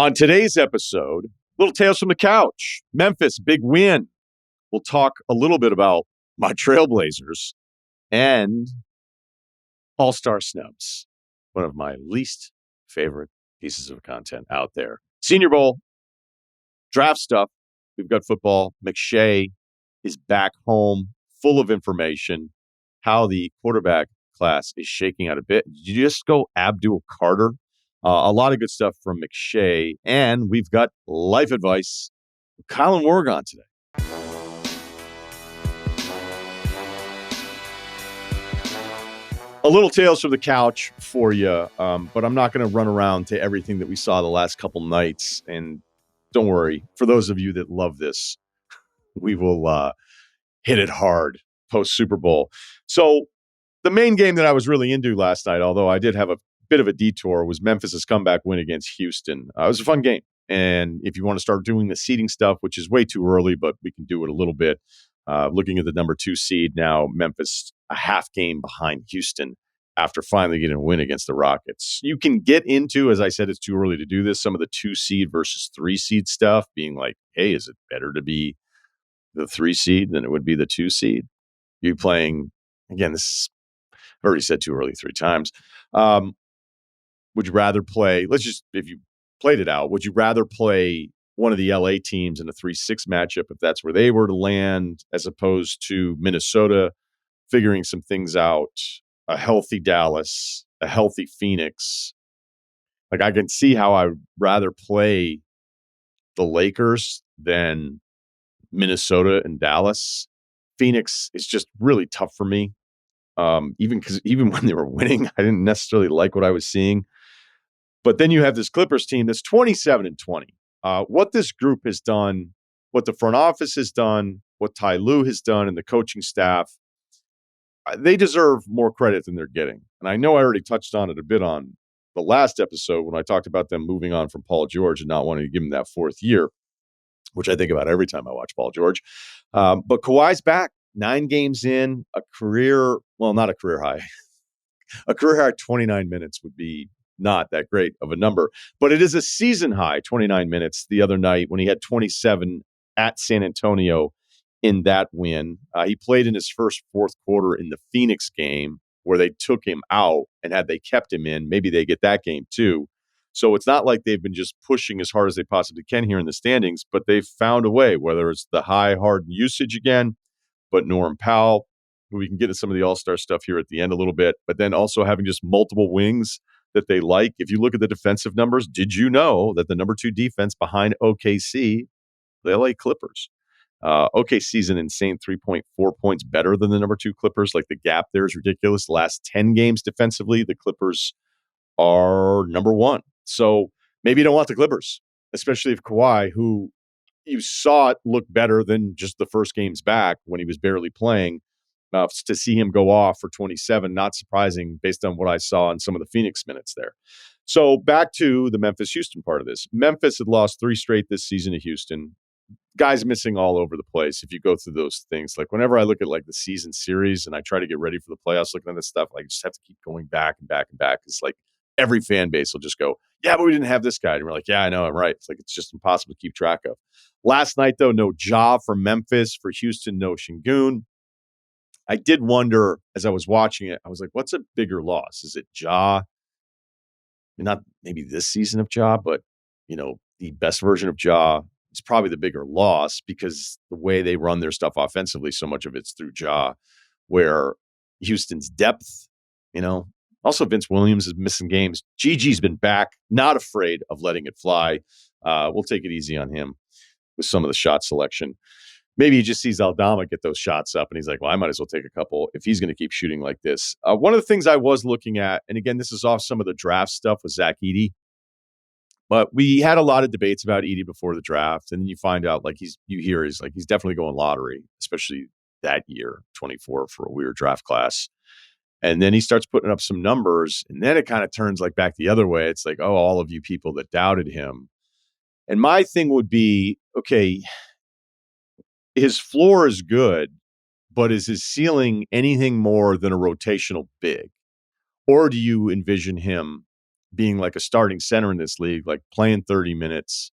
On today's episode, little tales from the couch. Memphis, big win. We'll talk a little bit about my Trailblazers and All-Star Snubs, one of my least favorite pieces of content out there. Senior Bowl, draft stuff. We've got football. McShay is back home, full of information, how the quarterback class is shaking out a bit. Did you just go Abdul Carter? A lot of good stuff from McShay, and we've got life advice from Kyle and Wargon today. A little tales from the couch for you, but I'm not going to run around to everything that we saw the last couple nights. And don't worry, for those of you that love this, we will hit it hard post Super Bowl. So the main game that I was really into last night, although I did have a bit of a detour, was Memphis' comeback win against Houston. It was a fun game. And if you want to start doing the seeding stuff, which is way too early, but we can do it a little bit, looking at the number 2 seed now, Memphis a half game behind Houston after finally getting a win against the Rockets. You can get into, as I said, it's too early to do this, some of the 2 seed versus 3 seed stuff, being like, hey, is it better to be the 3 seed than it would be the 2 seed? You playing, again, this is, I've already said too early 3 times. Would you rather play, if you played it out, would you rather play one of the LA teams in a 3-6 matchup if that's where they were to land, as opposed to Minnesota figuring some things out, a healthy Dallas, a healthy Phoenix? Like, I can see how I'd rather play the Lakers than Minnesota and Dallas. Phoenix is just really tough for me. Even when they were winning, I didn't necessarily like what I was seeing. But then you have this Clippers team that's 27-20. What this group has done, what the front office has done, what Ty Lue has done, and the coaching staff, they deserve more credit than they're getting. And I know I already touched on it a bit on the last episode when I talked about them moving on from Paul George and not wanting to give him that 4th year, which I think about every time I watch Paul George. But Kawhi's back, 9 games in, not a career high. A career high 29 minutes would be not that great of a number, but it is a season high 29 minutes the other night when he had 27 at San Antonio in that win. He played in his first 4th quarter in the Phoenix game where they took him out, and had they kept him in, maybe they get that game too. So it's not like they've been just pushing as hard as they possibly can here in the standings, but they've found a way, whether it's the high hard usage again, but Norm Powell, who we can get into some of the all-star stuff here at the end a little bit, but then also having just multiple wings that they like. If you look at the defensive numbers, did you know that the number 2 defense behind OKC, the LA Clippers, OKC's an insane 3.4 points better than the number 2 Clippers. Like, the gap there is ridiculous. Last 10 games defensively, the Clippers are number 1. So maybe you don't want the Clippers, especially if Kawhi, who you saw it look better than just the first games back when he was barely playing, to see him go off for 27, not surprising based on what I saw in some of the Phoenix minutes there. So back to the Memphis-Houston part of this. Memphis had lost 3 straight this season to Houston. Guys missing all over the place. If you go through those things, like whenever I look at like the season series and I try to get ready for the playoffs, looking at this stuff, like, I just have to keep going back and back and back. It's like every fan base will just go, yeah, but we didn't have this guy. And we're like, yeah, I know, I'm right. It's like, it's just impossible to keep track of. Last night, though, no Ja for Memphis. For Houston, no Şengün. I did wonder as I was watching it, I was like, what's a bigger loss? Is it Ja? Not maybe this season of Ja, but, the best version of Ja is probably the bigger loss, because the way they run their stuff offensively, so much of it's through Ja, where Houston's depth, also Vince Williams is missing games. Gigi's been back, not afraid of letting it fly. We'll take it easy on him with some of the shot selection. Maybe he just sees Aldama get those shots up and he's like, well, I might as well take a couple if he's going to keep shooting like this. One of the things I was looking at, and again, this is off some of the draft stuff with Zach Edey, but we had a lot of debates about Edey before the draft. And then you find out, like, he's definitely going lottery, especially that year, 24, for a weird draft class. And then he starts putting up some numbers, and then it kind of turns like back the other way. It's like, oh, all of you people that doubted him. And my thing would be, okay, his floor is good, but is his ceiling anything more than a rotational big? Or do you envision him being like a starting center in this league, like playing 30 minutes.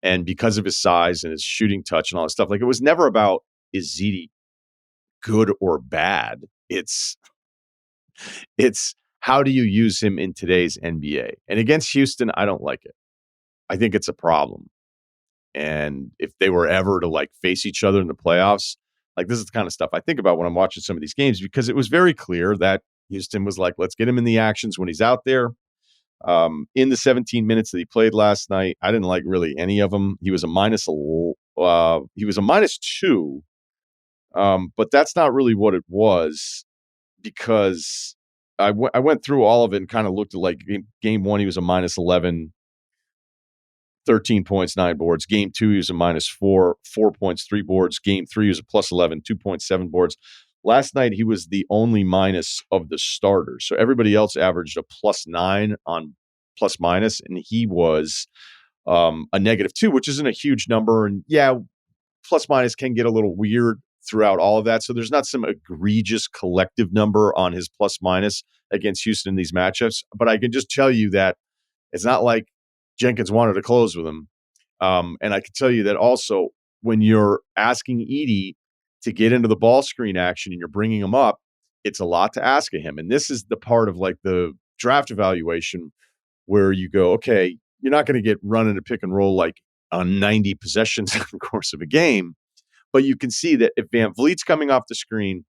And because of his size and his shooting touch and all that stuff, like it was never about, is Ziti good or bad? It's how do you use him in today's NBA? And against Houston, I don't like it. I think it's a problem. And if they were ever to like face each other in the playoffs, like this is the kind of stuff I think about when I'm watching some of these games, because it was very clear that Houston was like, let's get him in the actions when he's out there. In the 17 minutes that he played last night, I didn't like really any of them. He was a -2, but that's not really what it was, because I went through all of it and kind of looked at like game one, he was a -11, 13 points, 9 boards. Game 2, he was a -4, 4 points, 3 boards. Game 3, he was a +11, 2.7 boards. Last night, he was the only minus of the starters. So everybody else averaged a +9 on plus minus, and he was a -2, which isn't a huge number. And yeah, plus minus can get a little weird throughout all of that. So there's not some egregious collective number on his plus minus against Houston in these matchups. But I can just tell you that it's not like Jenkins wanted to close with him. And I can tell you that also when you're asking Edey to get into the ball screen action and you're bringing him up, it's a lot to ask of him. And this is the part of like the draft evaluation where you go, okay, you're not going to get run into pick and roll like on 90 possessions in the course of a game. But you can see that if Van Vliet's coming off the screen,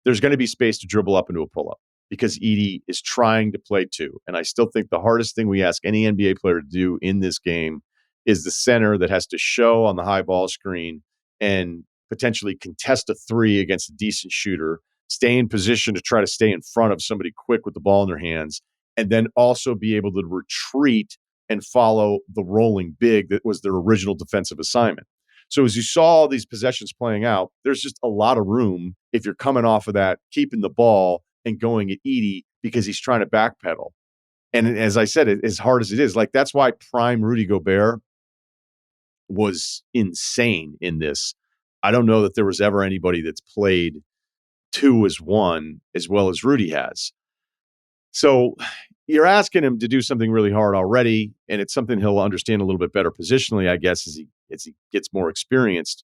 there's going to be space to dribble up into a pull-up because Edey is trying to play two. And I still think the hardest thing we ask any NBA player to do in this game is the center that has to show on the high ball screen and potentially contest a three against a decent shooter, stay in position to try to stay in front of somebody quick with the ball in their hands, and then also be able to retreat and follow the rolling big that was their original defensive assignment. So as you saw all these possessions playing out, there's just a lot of room if you're coming off of that, keeping the ball and going at Edey because he's trying to backpedal. And as I said, as hard as it is, like that's why prime Rudy Gobert was insane in this. I don't know that there was ever anybody that's played 2 as 1 as well as Rudy has. So you're asking him to do something really hard already, and it's something he'll understand a little bit better positionally, I guess, as he gets more experienced.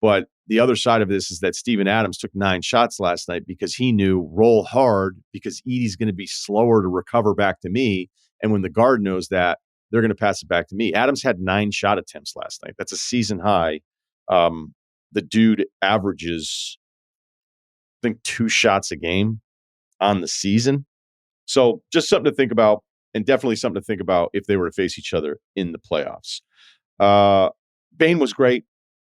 But the other side of this is that Steven Adams took 9 shots last night because he knew roll hard because Edey's going to be slower to recover back to me. And when the guard knows that, they're going to pass it back to me. Adams had 9 shot attempts last night. That's a season high. The dude averages, I think, 2 shots a game on the season. So just something to think about, and definitely something to think about if they were to face each other in the playoffs. Bane was great.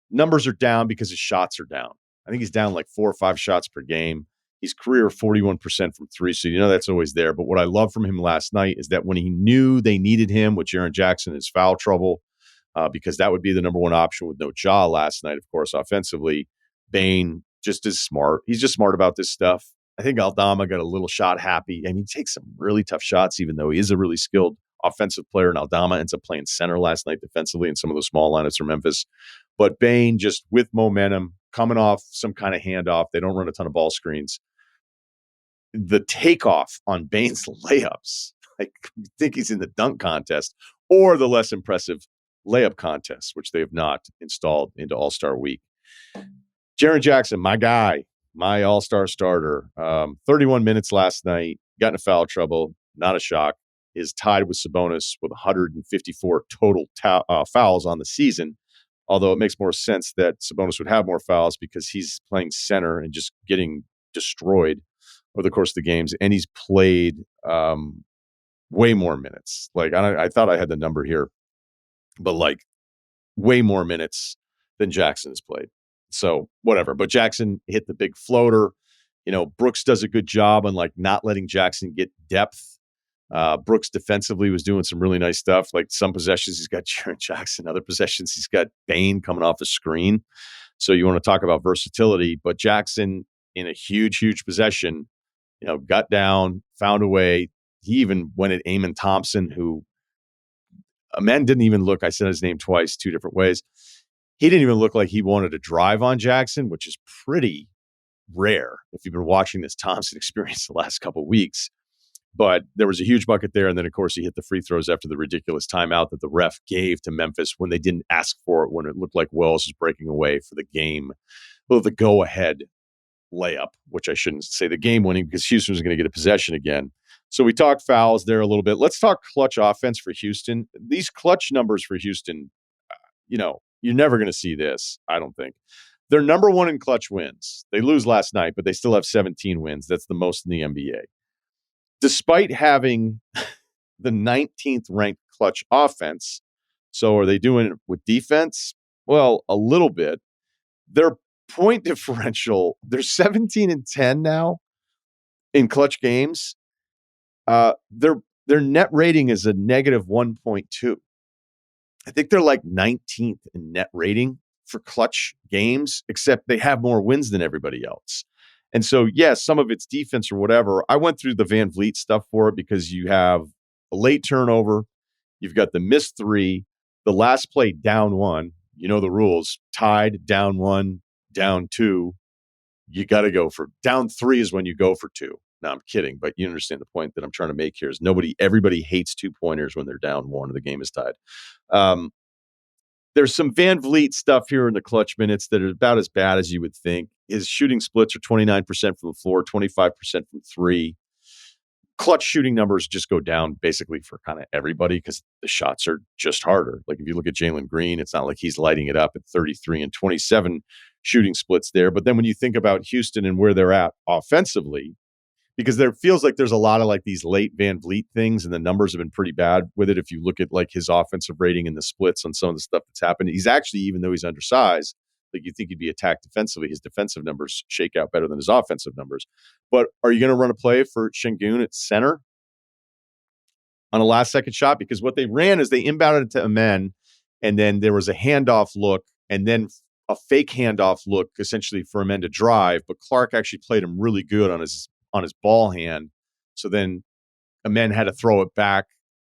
Numbers are down because his shots are down. I think he's down like 4 or 5 shots per game. He's career 41% from 3, so you know that's always there. But what I love from him last night is that when he knew they needed him with Jaren Jaxson in his foul trouble, because that would be the number one option with no Ja last night, of course, offensively, Bane just is smart. He's just smart about this stuff. I think Aldama got a little shot happy. I mean, he takes some really tough shots, even though he is a really skilled offensive player, and Aldama ends up playing center last night defensively in some of those small lineups for Memphis. But Bane just with momentum, coming off some kind of handoff. They don't run a ton of ball screens. The takeoff on Bane's layups, like you think he's in the dunk contest or the less impressive layup contest, which they have not installed into All-Star Week. Jaren Jaxson, my guy, my All-Star starter, 31 minutes last night, got into foul trouble, not a shock, is tied with Sabonis with 154 total fouls on the season, although it makes more sense that Sabonis would have more fouls because he's playing center and just getting destroyed over the course of the games, and he's played way more minutes. Like I thought I had the number here, but like way more minutes than Jaxson has played. So whatever. But Jaxson hit the big floater. You know, Brooks does a good job on like not letting Jaxson get depth. Brooks defensively was doing some really nice stuff. Like some possessions, he's got Jaren Jaxson. Other possessions, he's got Bane coming off the screen. So you want to talk about versatility. But Jaxson in a huge, huge possession, you know, got down, found a way. He even went at Amon Thompson, who a man didn't even look. I said his name twice, 2 different ways. He didn't even look like he wanted to drive on Jaxson, which is pretty rare if you've been watching this Thompson experience the last couple of weeks. But there was a huge bucket there. And then, of course, he hit the free throws after the ridiculous timeout that the ref gave to Memphis when they didn't ask for it, when it looked like Wells was breaking away for the game. Well, the go-ahead layup, which I shouldn't say the game winning, because Houston was going to get a possession again. So we talked fouls there a little bit. Let's talk clutch offense for Houston. These clutch numbers for Houston, you're never going to see this, I don't think. They're number one in clutch wins. They lose last night, but they still have 17 wins. That's the most in the NBA. Despite having the 19th ranked clutch offense. So are they doing it with defense? Well, a little bit. Their point differential, they're 17-10 now in clutch games. Their net rating is a negative 1.2. I think they're like 19th in net rating for clutch games, except they have more wins than everybody else. And so, yes, some of it's defense or whatever. I went through the Van Vliet stuff for it because you have a late turnover. You've got the missed three, the last play down one. You know the rules. Tied, down one, down two. You got to go for down three is when you go for two. No, I'm kidding, but you understand the point that I'm trying to make here is everybody hates 2-pointers when they're down one and the game is tied. There's some Van Vliet stuff here in the clutch minutes that are about as bad as you would think. His shooting splits are 29% from the floor, 25% from three. Clutch shooting numbers just go down basically for kind of everybody because the shots are just harder. Like if you look at Jalen Green, it's not like he's lighting it up at 33 and 27 shooting splits there. But then when you think about Houston and where they're at offensively, because there feels like there's a lot of like these late Van Vliet things and the numbers have been pretty bad with it. If you look at like his offensive rating and the splits on some of the stuff that's happened, he's actually, even though he's undersized, like you think he'd be attacked defensively, his defensive numbers shake out better than his offensive numbers. But are you going to run a play for Şengün at center on a last second shot? Because what they ran is they inbounded it to Amen, and then there was a handoff look and then a fake handoff look essentially for Amen to drive. But Clark actually played him really good on his ball hand. So then Amen had to throw it back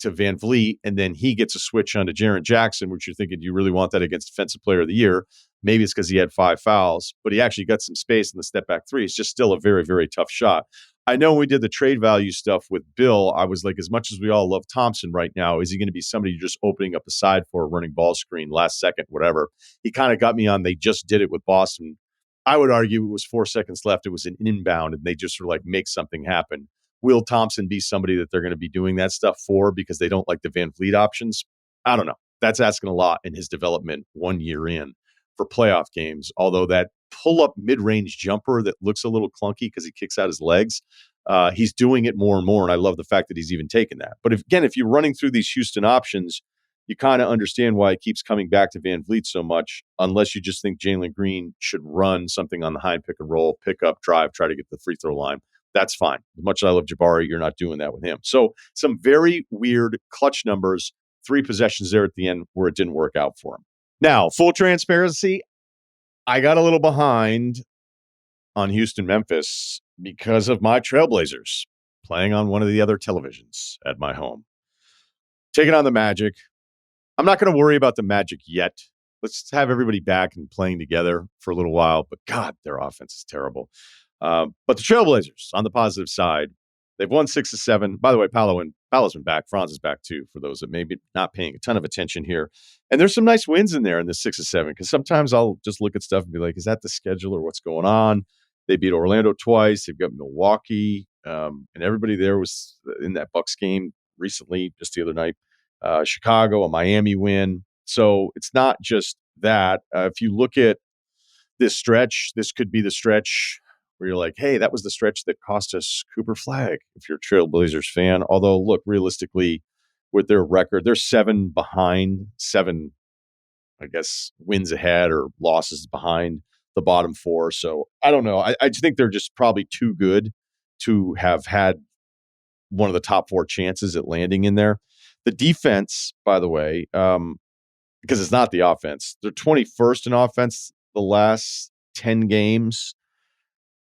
to Van Vliet, and then he gets a switch onto Jaren Jaxson, which you're thinking, do you really want that against Defensive Player of the Year? Maybe it's because he had 5 fouls, but he actually got some space in the step back three. It's just still a very, very tough shot. I know when we did the trade value stuff with Bill, I was like, as much as we all love Thompson right now, is he going to be somebody you're just opening up a side for, running ball screen, last second, whatever? He kind of got me on, they just did it with Boston. I would argue it was 4 seconds left. It was an inbound, and they just sort of like make something happen. Will Thompson be somebody that they're going to be doing that stuff for because they don't like the Van Vliet options? I don't know. That's asking a lot in his development 1 year in for playoff games. Although that pull-up mid-range jumper that looks a little clunky because he kicks out his legs, he's doing it more and more, and I love the fact that he's even taken that. But if you're running through these Houston options, you kind of understand why he keeps coming back to Van Vliet so much, unless you just think Jalen Green should run something on the high pick and roll, pick up, drive, try to get the free throw line. That's fine. As much as I love Jabari, you're not doing that with him. So some very weird clutch numbers, 3 possessions there at the end where it didn't work out for him. Now, full transparency, I got a little behind on Houston-Memphis because of my Trailblazers playing on one of the other televisions at my home. Taking on the Magic. I'm not going to worry about the Magic yet. Let's have everybody back and playing together for a little while. But God, their offense is terrible. But the Trailblazers, on the positive side, they've won 6 of 7. By the way, Paolo's been back. Franz is back too, for those that may be not paying a ton of attention here. And there's some nice wins in there in the 6 of 7, because sometimes I'll just look at stuff and be like, is that the schedule or what's going on? They beat Orlando twice. They've got Milwaukee. And everybody there was in that Bucks game recently, just the other night. Chicago, a Miami win. So it's not just that. If you look at this stretch, this could be the stretch where you're like, hey, that was the stretch that cost us Cooper Flagg, if you're a Trailblazers fan. Although, look, realistically, with their record, they're 7 behind, 7, I guess, wins ahead or losses behind the bottom 4. So I don't know. I just think they're just probably too good to have had one of the top 4 chances at landing in there. The defense, by the way, because it's not the offense, they're 21st in offense the last 10 games.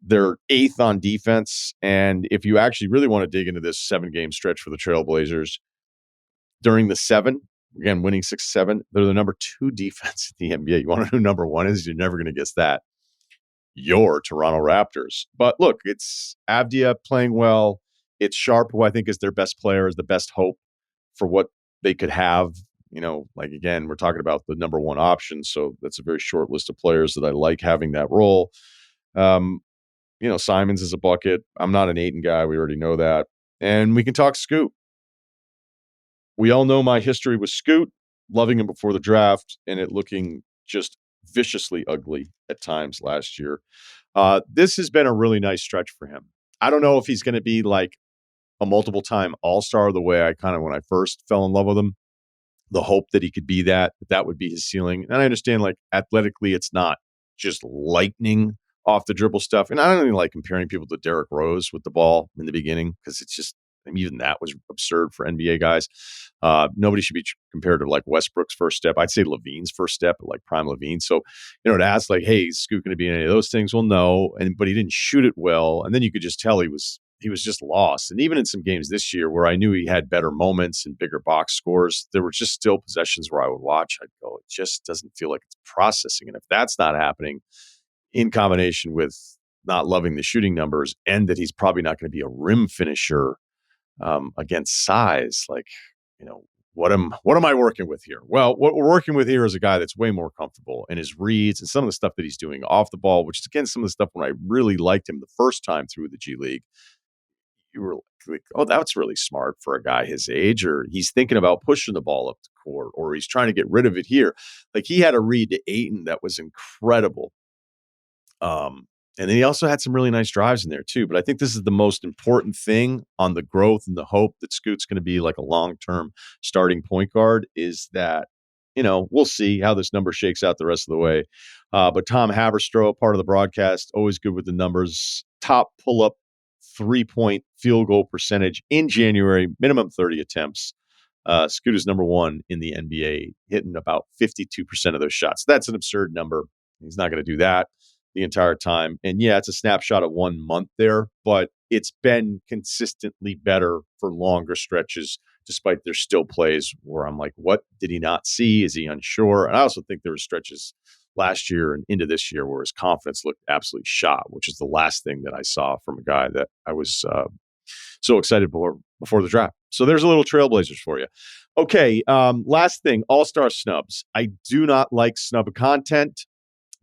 They're 8th on defense. And if you actually really want to dig into this 7-game stretch for the Trailblazers, during the 7, again, winning 6-7, they're the number 2 defense in the NBA. You want to know who number 1 is? You're never going to guess that. Your Toronto Raptors. But look, it's Avdia playing well. It's Sharp, who I think is their best player, is the best hope for what they could have. Like, again, we're talking about the number one option. So that's a very short list of players that I like having that role. Simmons is a bucket. I'm not an Ayton guy. We already know that. And we can talk Scoot. We all know my history with Scoot, loving him before the draft, and it looking just viciously ugly at times last year. This has been a really nice stretch for him. I don't know if he's going to be like a multiple-time all-star the way I kind of, when I first fell in love with him, the hope that he could be that would be his ceiling. And I understand, like, athletically, it's not just lightning off the dribble stuff. And I don't even like comparing people to Derrick Rose with the ball in the beginning, because it's just, even that was absurd for NBA guys. Nobody should be compared to like Westbrook's first step. I'd say Levine's first step, like prime Levine. So, to ask like, hey, is Scoot going to be in any of those things? Well, no. But he didn't shoot it well. And then you could just tell he was just lost. And even in some games this year where I knew he had better moments and bigger box scores, there were just still possessions where I would watch. I'd go, it just doesn't feel like it's processing. And if that's not happening in combination with not loving the shooting numbers, and that he's probably not going to be a rim finisher against size, like, what am I working with here? Well, what we're working with here is a guy that's way more comfortable in his reads and some of the stuff that he's doing off the ball, which is, again, some of the stuff when I really liked him the first time through the G League. You were like, oh, that's really smart for a guy his age, or he's thinking about pushing the ball up the court, or he's trying to get rid of it here. Like, he had a read to Ayton that was incredible. And then he also had some really nice drives in there too. But I think this is the most important thing on the growth and the hope that Scoot's going to be like a long-term starting point guard, is that, we'll see how this number shakes out the rest of the way. But Tom Haberstroh, part of the broadcast, always good with the numbers. Top pull-up 3-point field goal percentage in January, minimum 30 attempts. Scoot is number one in the NBA, hitting about 52% of those shots. That's an absurd number. He's not going to do that the entire time. And yeah, it's a snapshot of 1 month there, but it's been consistently better for longer stretches, despite there's still plays where I'm like, what did he not see? Is he unsure? And I also think there were stretches last year and into this year where his confidence looked absolutely shot, which is the last thing that I saw from a guy that I was so excited before the draft. So there's a little Trailblazers for you. Okay, last thing, All-Star snubs. I do not like snub content,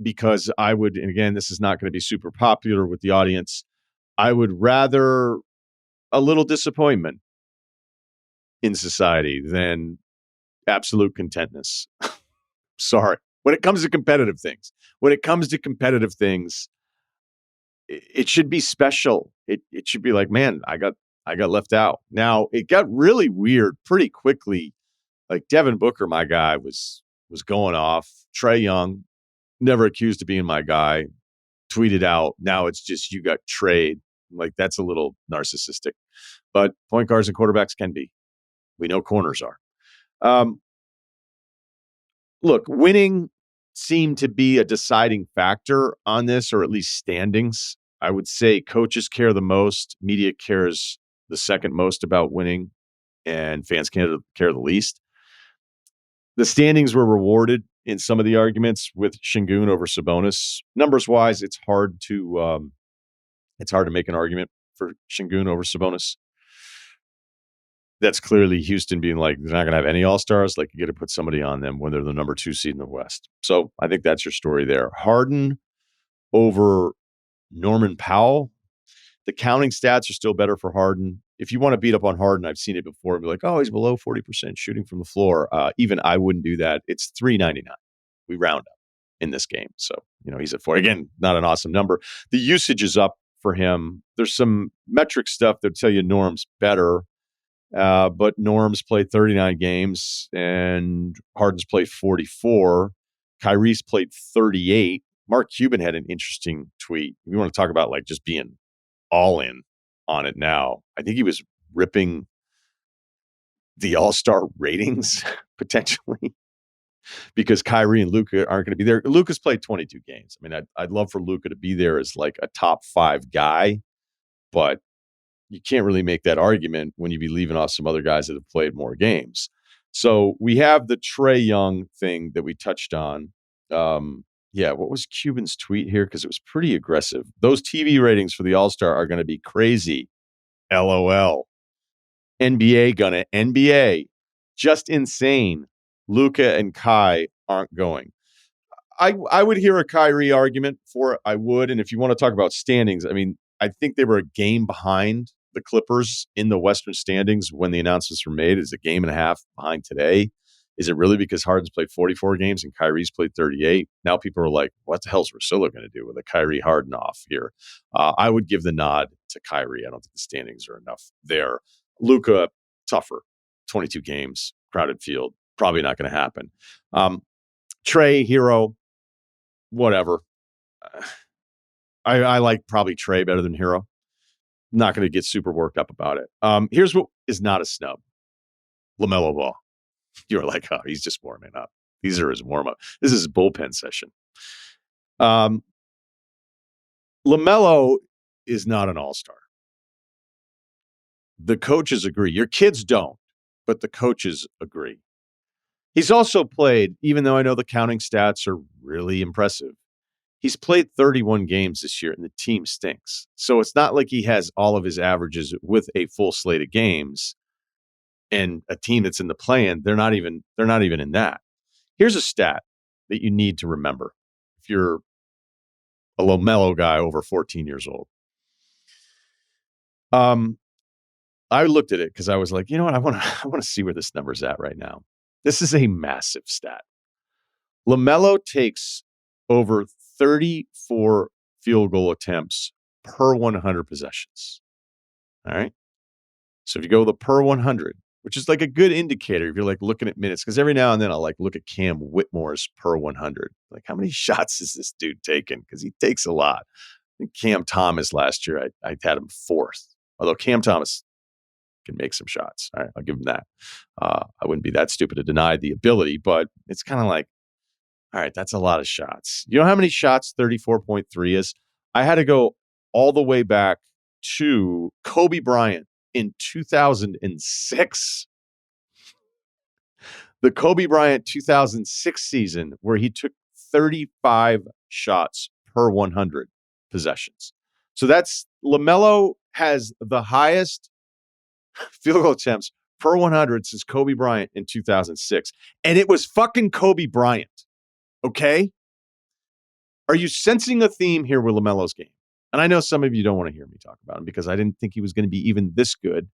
because I would, and again, this is not going to be super popular with the audience, I would rather a little disappointment in society than absolute contentness. Sorry. When it comes to competitive things, it should be special. It should be like, man, I got left out. Now, it got really weird pretty quickly. Like, Devin Booker, my guy, was going off. Trae Young, never accused of being my guy, tweeted out, now it's just you got trade. Like, that's a little narcissistic. But point guards and quarterbacks can be. We know corners are. Look, winning seemed to be a deciding factor on this, or at least standings. I would say coaches care the most, media cares the second most about winning, and fans care the least. The standings were rewarded in some of the arguments with Şengün over Sabonis. Numbers wise, it's hard to make an argument for Şengün over Sabonis. That's clearly Houston being like, they're not going to have any all-stars. Like, you got to put somebody on them when they're the number 2 seed in the West. So I think that's your story there. Harden over Norman Powell. The counting stats are still better for Harden. If you want to beat up on Harden, I've seen it before and be like, oh, he's below 40% shooting from the floor. Even I wouldn't do that. It's 399. We round up in this game. So, he's at 4. Again, not an awesome number. The usage is up for him. There's some metric stuff that tell you Norm's better. But Norm's played 39 games and Harden's played 44. Kyrie's played 38. Mark Cuban had an interesting tweet. We want to talk about like just being all in on it now. I think he was ripping the All-Star ratings potentially because Kyrie and Luka aren't going to be there. Luka's played 22 games. I mean, I'd love for Luka to be there as like a top 5 guy, but you can't really make that argument when you be leaving off some other guys that have played more games. So we have the Trae Young thing that we touched on. What was Cuban's tweet here? Because it was pretty aggressive. Those TV ratings for the All-Star are going to be crazy. LOL. NBA gonna NBA. Just insane. Luka and Kai aren't going. I would hear a Kyrie argument for it. I would. And if you want to talk about standings, I mean, I think they were a game behind the Clippers in the Western standings when the announcements were made. Is a game and a half behind today. Is it really because Harden's played 44 games and Kyrie's played 38? Now people are like, what the hell is Russillo going to do with a Kyrie Harden off here? I would give the nod to Kyrie. I don't think the standings are enough there. Luka, tougher. 22 games, crowded field. Probably not going to happen. Trey, Hero, whatever. I like probably Trey better than Hero. Not going to get super worked up about it. Here's what is not a snub. LaMelo Ball. You're like, oh, he's just warming up. These are his warm-up. This is his bullpen session. LaMelo is not an all-star. The coaches agree. Your kids don't, but the coaches agree. He's also played, even though I know the counting stats are really impressive, he's played 31 games this year, and the team stinks. So it's not like he has all of his averages with a full slate of games and a team that's in the play-in. They're not even in that. Here's a stat that you need to remember if you're a LaMelo guy over 14 years old. I looked at it because I was like, you know what? I want to see where this number's at right now. This is a massive stat. LaMelo takes over 34 field goal attempts per 100 possessions. All right. So if you go the per 100, which is like a good indicator if you're like looking at minutes, because every now and then I'll like look at Cam Whitmore's per 100. Like, how many shots is this dude taking? Because he takes a lot. I think Cam Thomas last year, I had him fourth. Although Cam Thomas can make some shots. All right, I'll give him that. I wouldn't be that stupid to deny the ability, but it's kind of like, all right, that's a lot of shots. You know how many shots 34.3 is? I had to go all the way back to Kobe Bryant in 2006. The Kobe Bryant 2006 season where he took 35 shots per 100 possessions. So that's LaMelo has the highest field goal attempts per 100 since Kobe Bryant in 2006. And it was fucking Kobe Bryant. Okay? Are you sensing a theme here with LaMelo's game? And I know some of you don't want to hear me talk about him because I didn't think he was going to be even this good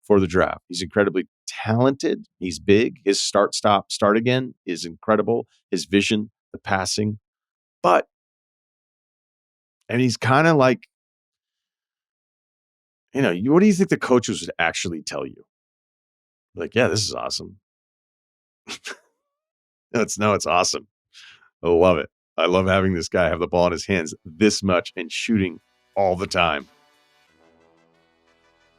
for the draft. He's incredibly talented. He's big. His start again is incredible. His vision, the passing. And he's kind of like, what do you think the coaches would actually tell you? Like, yeah, this is awesome. It's awesome. I love it. I love having this guy have the ball in his hands this much and shooting all the time.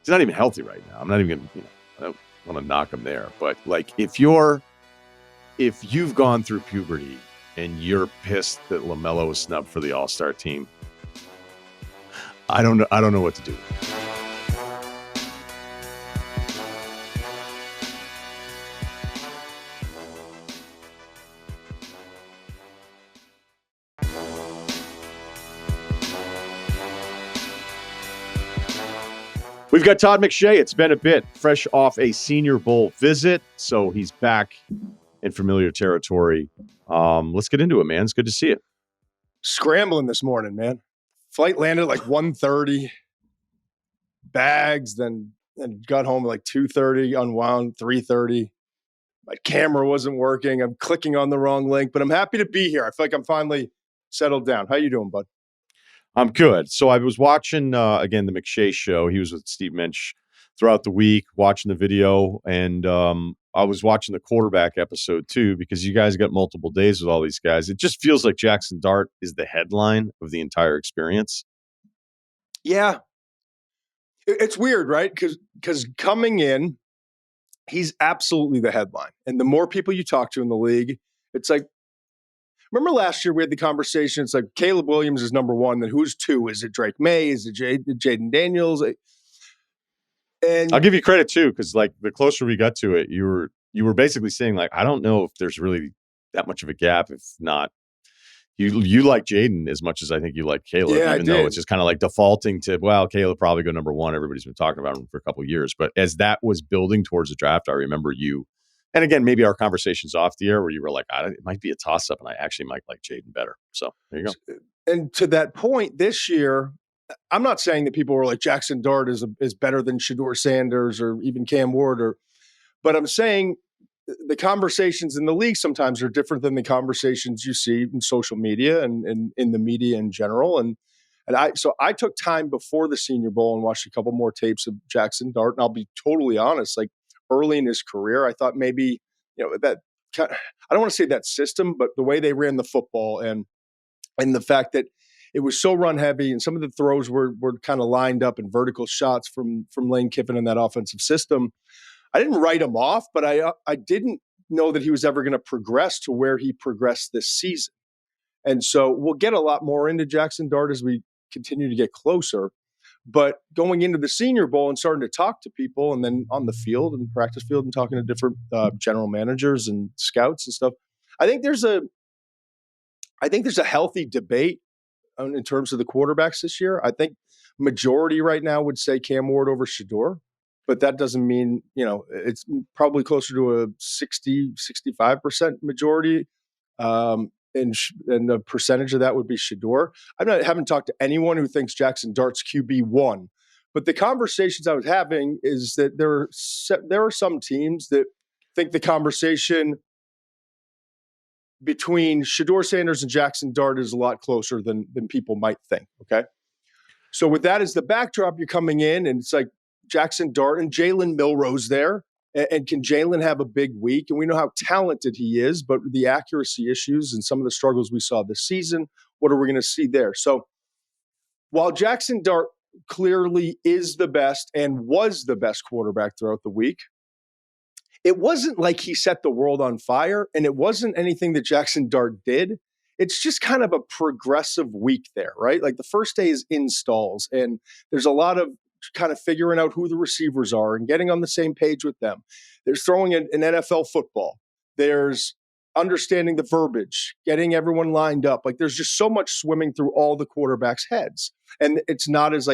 He's not even healthy right now. I'm not even going to, I don't want to knock him there. But like, if you've gone through puberty and you're pissed that LaMelo was snubbed for the All-Star team, I don't know what to do. We've got Todd McShay. It's been a bit, fresh off a Senior Bowl visit, so he's back in familiar territory. Let's get into it, man. It's good to see you. Scrambling this morning, man. Flight landed at like 1:30. Bags, then got home at like 2:30, unwound 3:30. My camera wasn't working. I'm clicking on the wrong link, but I'm happy to be here. I feel like I'm finally settled down. How you doing, bud? I'm good. So I was watching, again, the McShay show. He was with Steve Minch throughout the week, watching the video. And I was watching the quarterback episode, too, because you guys got multiple days with all these guys. It just feels like Jaxson Dart is the headline of the entire experience. Yeah. It's weird, right? Because coming in, he's absolutely the headline. And the more people you talk to in the league, it's like, remember last year we had the conversation, it's like Caleb Williams is number one, then who's two? Is it Drake May? Is it Jaden Daniels? And I'll give you credit, too, because like the closer we got to it, you were basically saying, like, I don't know if there's really that much of a gap, if not You like Jaden as much as I think you like Caleb, Yeah, even though it's just kind of like defaulting to, well, Caleb probably go number one. Everybody's been talking about him for a couple of years. But as that was building towards the draft, I remember you, and again, maybe our conversations off the air where you were like, it might be a toss-up, and I actually might like Jaden better. So there you go. And to that point, this year, I'm not saying that people were like Jaxson Dart is better than Shedeur Sanders or even Cam Ward, but I'm saying the conversations in the league sometimes are different than the conversations you see in social media and in the media in general. And I took time before the Senior Bowl and watched a couple more tapes of Jaxson Dart. And I'll be totally honest, like early in his career, I thought maybe, that I don't want to say that system, but the way they ran the football and the fact that it was so run heavy and some of the throws were kind of lined up in vertical shots from Lane Kiffin in that offensive system. I didn't write him off, but I didn't know that he was ever going to progress to where he progressed this season. And so we'll get a lot more into Jaxson Dart as we continue to get closer. But going into the Senior Bowl and starting to talk to people and then on the field and practice field and talking to different general managers and scouts and stuff, I think there's a healthy debate in terms of the quarterbacks this year. I think majority right now would say Cam Ward over Shedeur, but that doesn't mean, it's probably closer to a 65% majority. And a percentage of that would be Shedeur. Haven't talked to anyone who thinks Jaxson Dart's QB1, but the conversations I was having is that there are some teams that think the conversation between Shedeur Sanders and Jaxson Dart is a lot closer than people might think. Okay. So with that as the backdrop, you're coming in and it's like Jaxson Dart and Jalen Milroe's there. And can Jalen have a big week? And we know how talented he is, but the accuracy issues and some of the struggles we saw this season, what are we going to see there? So while Jaxson Dart clearly is the best and was the best quarterback throughout the week, it wasn't like he set the world on fire, and it wasn't anything that Jaxson Dart did. It's just kind of a progressive week there, right? Like the first day is installs, and there's a lot of kind of figuring out who the receivers are and getting on the same page with them. There's throwing an NFL football. There's understanding the verbiage, getting everyone lined up. Like there's just so much swimming through all the quarterbacks' heads. And it's not as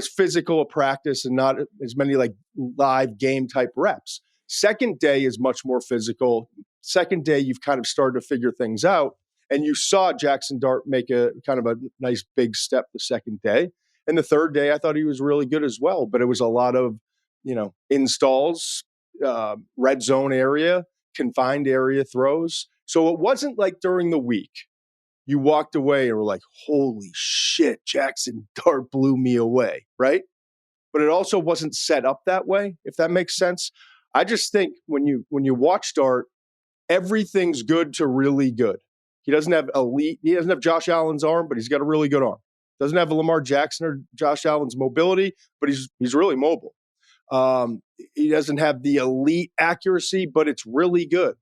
physical a practice and not as many like live game type reps. Second day is much more physical. Second day, you've kind of started to figure things out. And you saw Jaxson Dart make a kind of a nice big step the second day. And the third day, I thought he was really good as well. But it was a lot of, installs, red zone area, confined area throws. So it wasn't like during the week you walked away and were like, holy shit, Jaxson Dart blew me away, right? But it also wasn't set up that way, if that makes sense. I just think when you watch Dart, everything's good to really good. He doesn't have Josh Allen's arm, but he's got a really good arm. Doesn't have a Lamar Jackson or Josh Allen's mobility, but he's really mobile. He doesn't have the elite accuracy, but it's really good.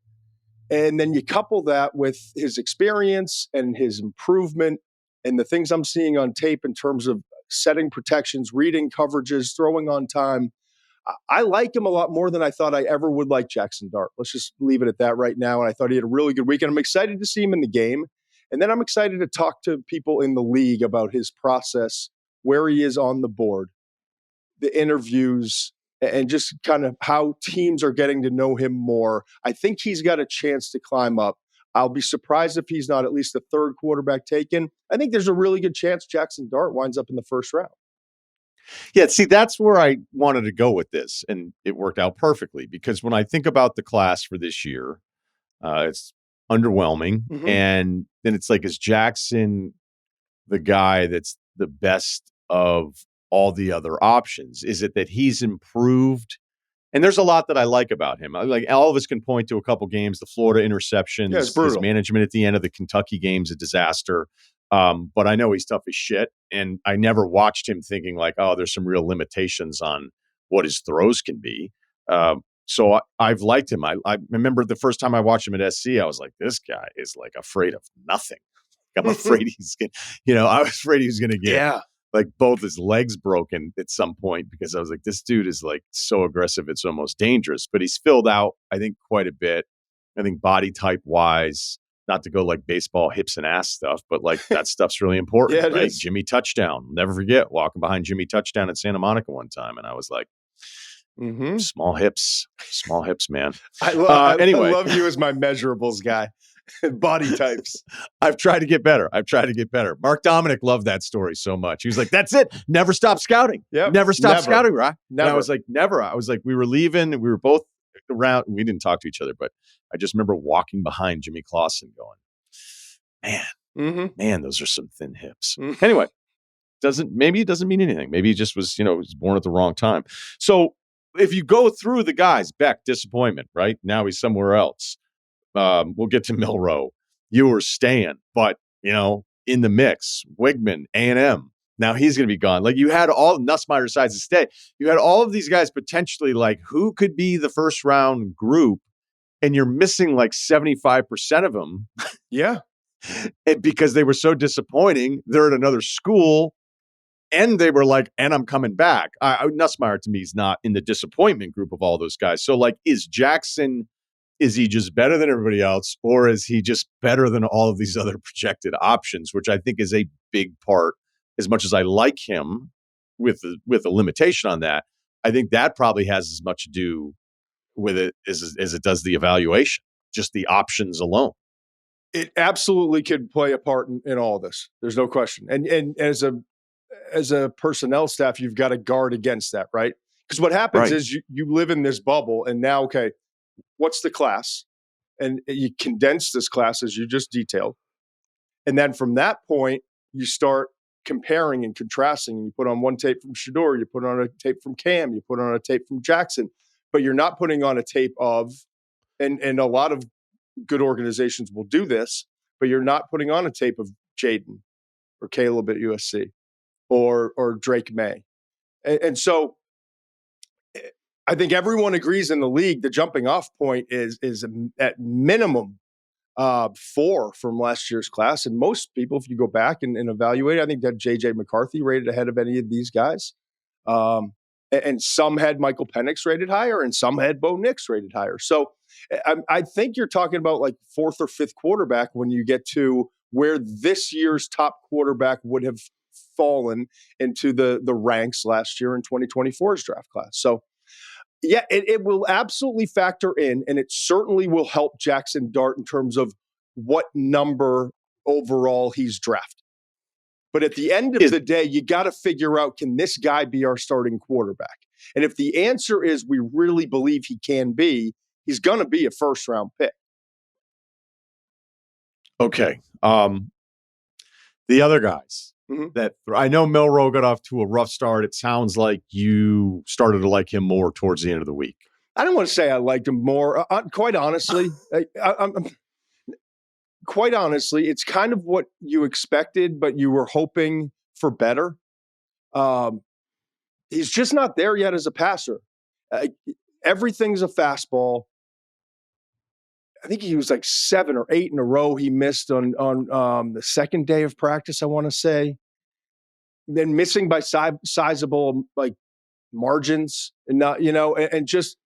And then you couple that with his experience and his improvement and the things I'm seeing on tape in terms of setting protections, reading coverages, throwing on time. I like him a lot more than I thought I ever would like Jaxson Dart. Let's just leave it at that right now. And I thought he had a really good week. And I'm excited to see him in the game. And then I'm excited to talk to people in the league about his process, where he is on the board, the interviews, and just kind of how teams are getting to know him more. I think he's got a chance to climb up. I'll be surprised if he's not at least the third quarterback taken. I think there's a really good chance Jaxson Dart winds up in the first round. Yeah, see, that's where I wanted to go with this, and it worked out perfectly because when I think about the class for this year, it's underwhelming. Mm-hmm. And then it's like, is Jaxson the guy that's the best of all the other options? Is it that he's improved? And there's a lot that I like about him. Like all of us can point to a couple games, the Florida interceptions, his management at the end of the Kentucky game's a disaster. But I know he's tough as shit. And I never watched him thinking like, oh, there's some real limitations on what his throws can be. So I've liked him. I remember the first time I watched him at SC, I was like, this guy is like afraid of nothing. I'm afraid he's going to, I was afraid he was going to get like both his legs broken at some point because I was like, this dude is like so aggressive. It's almost dangerous, but he's filled out, I think, quite a bit. I think body type wise, not to go like baseball hips and ass stuff, but like that stuff's really important, Yeah, it right? is. Jimmy Touchdown. Never forget walking behind Jimmy Touchdown at Santa Monica one time. And I was like, small hips, man. I Anyway, love you as my measurables guy. Body types. I've tried to get better. Mark Dominic loved that story so much. He was like, that's it. Never stop scouting. Yep. Never stop scouting, right? Never. And I was like, never. I was like, we were leaving. We were both around. We didn't talk to each other, but I just remember walking behind Jimmy Clausen going, man, those are some thin hips. Anyway, maybe it doesn't mean anything. Maybe he just was, was born at the wrong time. So if you go through the guys, Beck, disappointment, right? Now he's somewhere else. We'll get to Milroe. You were staying, but, in the mix, Wigman, A&M. Now he's going to be gone. Like you had all Nussmeier decides to stay. You had all of these guys potentially like who could be the first round group, and you're missing like 75% of them. Yeah. Because they were so disappointing. They're at another school. And they were like, and I'm coming back. Nussmeier to me is not in the disappointment group of all those guys. So like, is Jaxson, is he just better than everybody else? Or is he just better than all of these other projected options, which I think is a big part, as much as I like him with a limitation on that. I think that probably has as much to do with it as it does the evaluation, just the options alone. It absolutely could play a part in all of this. There's no question. And as a personnel staff, you've got to guard against that, right? Because what happens is you live in this bubble, and now, okay, what's the class? And you condense this class as you just detailed. And then from that point, you start comparing and contrasting. And you put on one tape from Shedeur, you put on a tape from Cam, you put on a tape from Jaxson, but you're not putting on a tape of, and a lot of good organizations will do this, but you're not putting on a tape of Jaden or Caleb at USC or Drake May. And so I think everyone agrees in the league, the jumping off point is at minimum 4 from last year's class. And most people, if you go back and evaluate, I think that JJ McCarthy rated ahead of any of these guys. And some had Michael Penix rated higher, and some had Bo Nix rated higher. So I think you're talking about like 4th or 5th quarterback when you get to where this year's top quarterback would have fallen into the ranks last year in 2024's draft class. So yeah, it will absolutely factor in, and it certainly will help Jaxson Dart in terms of what number overall he's drafted. But at the end of the day, you got to figure out, can this guy be our starting quarterback? And if the answer is we really believe he can be, he's going to be a first-round pick. Okay. The other guys that I know Milroe got off to a rough start. It sounds like you started to like him more towards the end of the week. I don't want to say I liked him more. Quite honestly, quite honestly, it's kind of what you expected, but you were hoping for better. He's just not there yet as a passer. Everything's a fastball. I think he was like 7 or 8 in a row he missed on the second day of practice, I want to say. Then missing by sizable like margins, and not, and just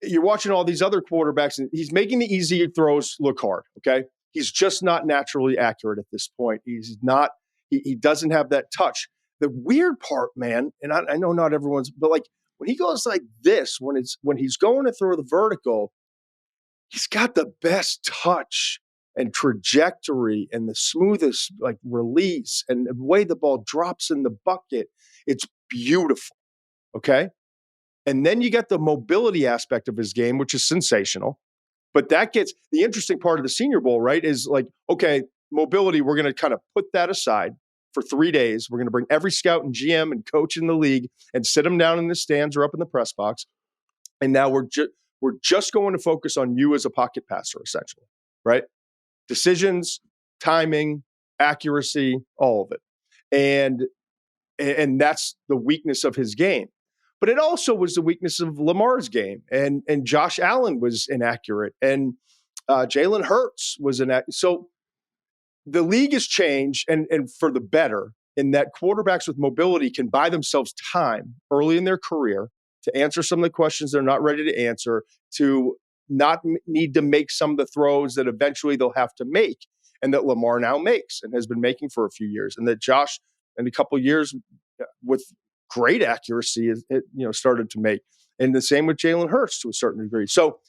you're watching all these other quarterbacks, and he's making the easy throws look hard. Okay, he's just not naturally accurate at this point. He's not. He doesn't have that touch. The weird part, man, and I know not everyone's, but like when he goes like this, when he's going to throw the vertical, he's got the best touch and trajectory and the smoothest like release and the way the ball drops in the bucket. It's beautiful. Okay. And then you get the mobility aspect of his game, which is sensational. But that gets the interesting part of the Senior Bowl, right? Is like, okay, mobility, we're going to kind of put that aside for 3 days. We're going to bring every scout and GM and coach in the league and sit them down in the stands or up in the press box. And now we're just going to focus on you as a pocket passer, essentially, right? Decisions, timing, accuracy, all of it. And that's the weakness of his game. But it also was the weakness of Lamar's game. And Josh Allen was inaccurate. And Jalen Hurts was inaccurate. So the league has changed, and for the better, in that quarterbacks with mobility can buy themselves time early in their career to answer some of the questions they're not ready to answer, to need to make some of the throws that eventually they'll have to make, and that Lamar now makes and has been making for a few years, and that Josh in a couple of years with great accuracy started to make, and the same with Jalen Hurts to a certain degree. So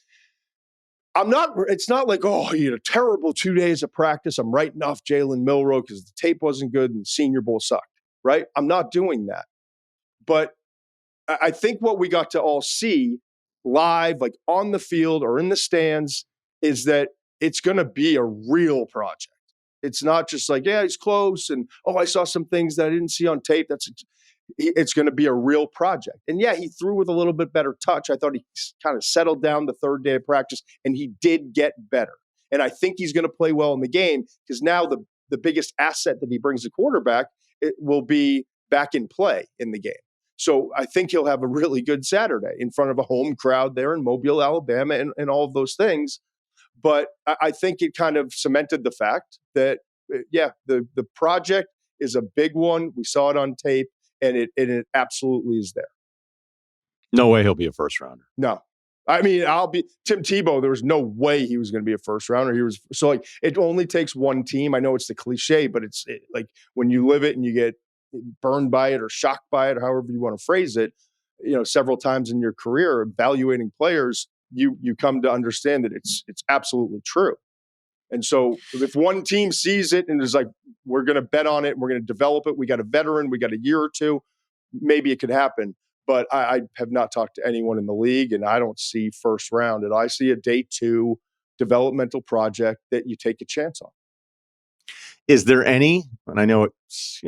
it's not like, oh, you had a terrible 2 days of practice, I'm writing off Jalen Milroe because the tape wasn't good and the Senior Bowl sucked, right? I'm not doing that. But I think what we got to all see live, like on the field or in the stands, is that it's going to be a real project. It's not just like, yeah, he's close, and, oh, I saw some things that I didn't see on tape. It's going to be a real project. And yeah, he threw with a little bit better touch. I thought he kind of settled down the third day of practice, and he did get better. And I think he's going to play well in the game, because now the biggest asset that he brings to quarterback, it will be back in play in the game. So I think he'll have a really good Saturday in front of a home crowd there in Mobile, Alabama, and all of those things. But I think it kind of cemented the fact that, yeah, the project is a big one. We saw it on tape, and it absolutely is there. No way he'll be a first rounder. No. I mean, Tim Tebow, there was no way he was going to be a first rounder. It only takes one team. I know it's the cliche, but it's like when you live it and you get burned by it or shocked by it, or however you want to phrase it, several times in your career evaluating players, you come to understand that it's absolutely true. And so if one team sees it and is like, we're going to bet on it, we're going to develop it, we got a veteran, we got a year or two, maybe it could happen. But I have not talked to anyone in the league, and I don't see first round. And I see a day 2 developmental project that you take a chance on. Is there any, and I know it's,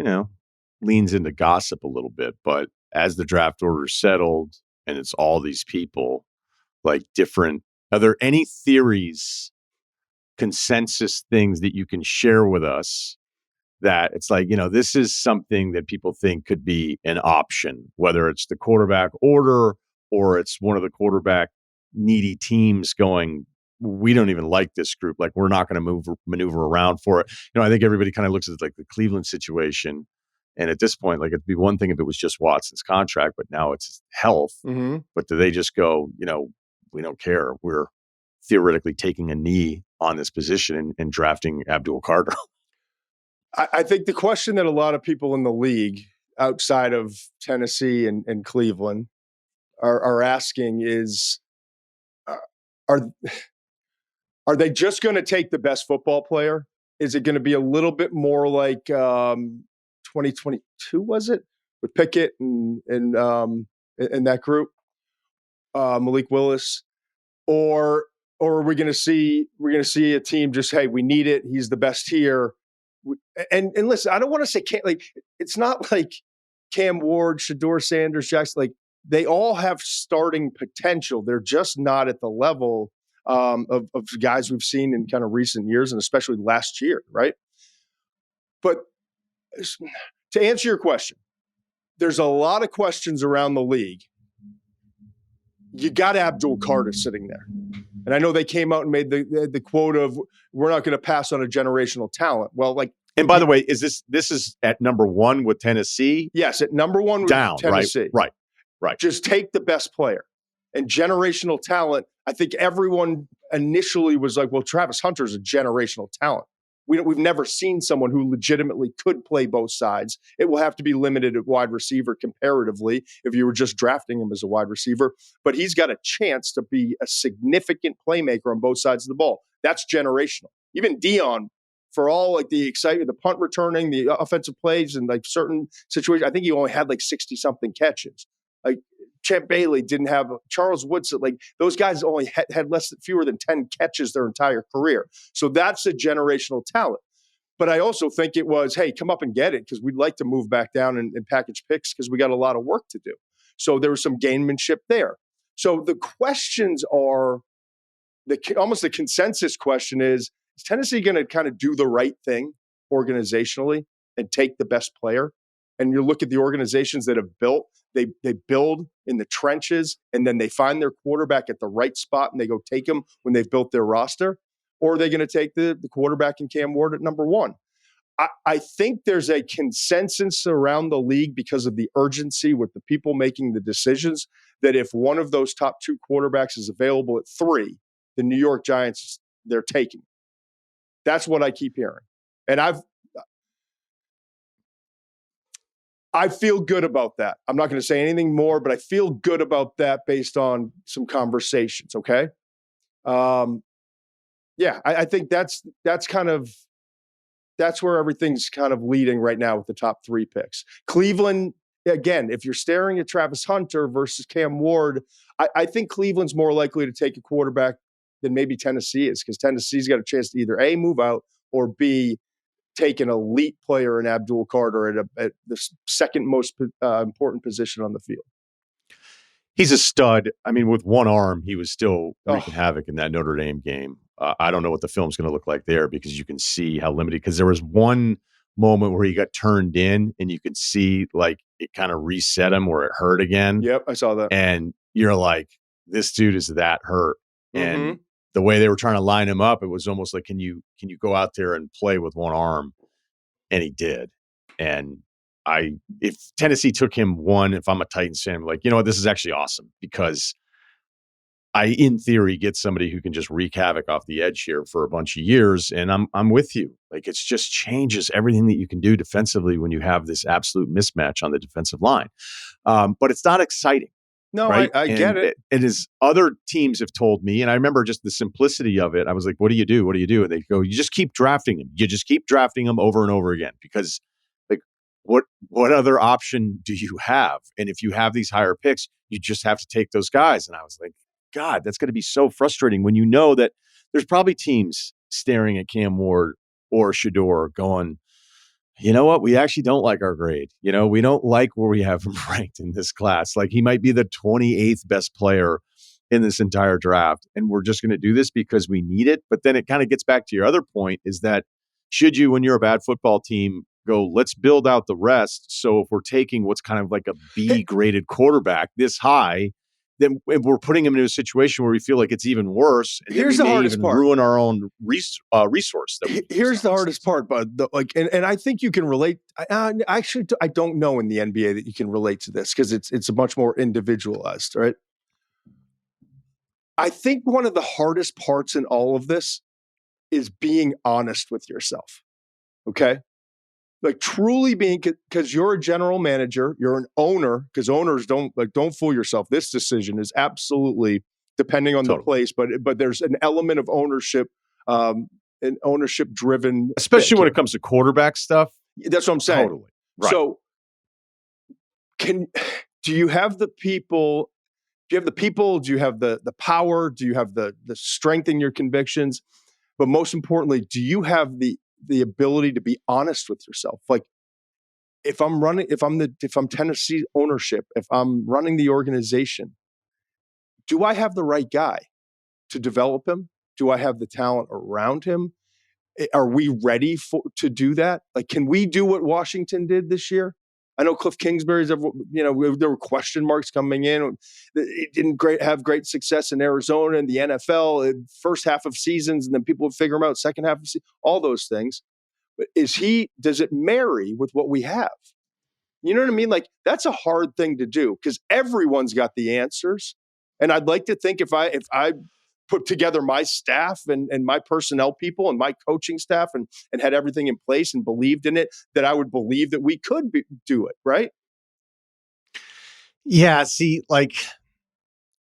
leans into gossip a little bit, but as the draft order settled and it's all these people, like different, are there any theories, consensus things that you can share with us that it's like, this is something that people think could be an option, whether it's the quarterback order or it's one of the quarterback needy teams going, we don't even like this group. Like, we're not going to maneuver around for it. I think everybody kind of looks at like the Cleveland situation. And at this point, like, it'd be one thing if it was just Watson's contract, but now it's his health. Mm-hmm. But do they just go, we don't care. We're theoretically taking a knee on this position and drafting Abdul Carter. I think the question that a lot of people in the league outside of Tennessee and Cleveland are asking is, are they just going to take the best football player? Is it going to be a little bit more like 2022, was it, with Pickett and that group, Malik Willis, or are we going to see a team just, hey, we need it, he's the best here. And listen, I don't want to say it's not like Cam Ward, Shedeur Sanders, Jaxson, like they all have starting potential. They're just not at the level of guys we've seen in kind of recent years, and especially last year, right? But to answer your question, there's a lot of questions around the league. You got Abdul Carter sitting there. And I know they came out and made the quote of, we're not going to pass on a generational talent. Well, like, and by the way, is this is at number 1 with Tennessee? Yes, at number 1 with down, Tennessee. Right. Just take the best player. And generational talent, I think everyone initially was like, well, Travis Hunter's a generational talent. We've never seen someone who legitimately could play both sides. It will have to be limited at wide receiver comparatively if you were just drafting him as a wide receiver. But he's got a chance to be a significant playmaker on both sides of the ball. That's generational. Even Dion, for all like the excitement, the punt returning, the offensive plays, and like certain situations, I think he only had like 60-something catches. Like Champ Bailey didn't have, Charles Woodson, like those guys only had fewer than 10 catches their entire career. So that's a generational talent. But I also think it was, hey, come up and get it, because we'd like to move back down and package picks because we got a lot of work to do. So there was some gamemanship there. So the questions are, almost the consensus question is Tennessee going to kind of do the right thing organizationally and take the best player? And you look at the organizations that have built, they build in the trenches, and then they find their quarterback at the right spot and they go take him when they've built their roster. Or are they going to take the quarterback in Cam Ward at number 1? I think there's a consensus around the league because of the urgency with the people making the decisions that if one of those top 2 quarterbacks is available at 3, the New York Giants, they're taking. That's what I keep hearing. And I feel good about that. I'm not going to say anything more, but I feel good about that based on some conversations. Okay. I think that's where everything's kind of leading right now with the top 3 picks. Cleveland, again, if you're staring at Travis Hunter versus Cam Ward, I think Cleveland's more likely to take a quarterback than maybe Tennessee is, because Tennessee's got a chance to either A, move out, or B, take an elite player in Abdul Carter at the second most important position on the field. He's a stud. I mean, with one arm, he was still wreaking havoc in that Notre Dame game. I don't know what the film's going to look like there, because you can see how limited, because there was one moment where he got turned in and you could see like it kind of reset him where it hurt again. Yep, I saw that. And you're like, this dude is that hurt. And the way they were trying to line him up, it was almost like, can you go out there and play with one arm? And he did. And if Tennessee took him one, if I'm a Titans fan, I'm like, you know what, this is actually awesome, because in theory, get somebody who can just wreak havoc off the edge here for a bunch of years. And I'm with you. Like, it's just changes everything that you can do defensively when you have this absolute mismatch on the defensive line. But it's not exciting. No, right? I get it. It is, other teams have told me, and I remember just the simplicity of it. I was like, what do you do? What do you do? And they go, you just keep drafting him. You just keep drafting him over and over again, because like, what other option do you have? And if you have these higher picks, you just have to take those guys. And I was like, God, that's going to be so frustrating when you know that there's probably teams staring at Cam Ward or Shedeur going, you know what? We actually don't like our grade. You know, we don't like where we have him ranked in this class. Like, he might be the 28th best player in this entire draft. And we're just going to do this because we need it. But then it kind of gets back to your other point, is that should you, when you're a bad football team, go, let's build out the rest. So if we're taking what's kind of like a B graded quarterback this high, then we're putting him into a situation where we feel like it's even worse. And here's the hardest part. Ruin our own resource. Here's the hardest part, bud. And I think you can relate. Actually, I don't know in the NBA that you can relate to this, because it's a much more individualized, right? I think one of the hardest parts in all of this is being honest with yourself. Okay. Like, truly being, because you're a general manager, you're an owner, because owners don't fool yourself. This decision is absolutely depending on the place, but there's an element of ownership, an ownership driven, especially when it comes to quarterback stuff. That's what I'm saying. Totally. Right. So do you have the people? Do you have the people? Do you have the power? Do you have the strength in your convictions? But most importantly, do you have the ability to be honest with yourself? Like, if I'm Tennessee ownership, if I'm running the organization, do I have the right guy to develop him? Do I have the talent around him? Are we ready to do that? Like, can we do what Washington did this year? I know Cliff Kingsbury's, there were question marks coming in. It didn't have great success in Arizona and the NFL in first half of seasons, and then people would figure him out second half of season, all those things. But does it marry with what we have? You know what I mean? Like, that's a hard thing to do, because everyone's got the answers. And I'd like to think if I put together my staff and my personnel people and my coaching staff and had everything in place and believed in it, that I would believe that we could do it, right? Yeah, see, like,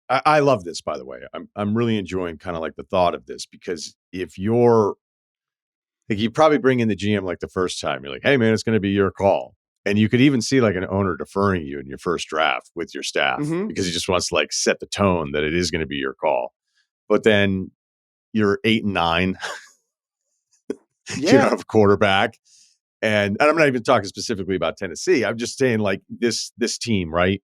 I love this, by the way. I'm really enjoying kind of like the thought of this, because if you're, like, you probably bring in the GM like the first time, you're like, hey man, it's going to be your call. And you could even see like an owner deferring you in your first draft with your staff, because he just wants to like set the tone that it is going to be your call. But then you're 8-9. You don't have a quarterback. And I'm not even talking specifically about Tennessee. I'm just saying, like, this team, right?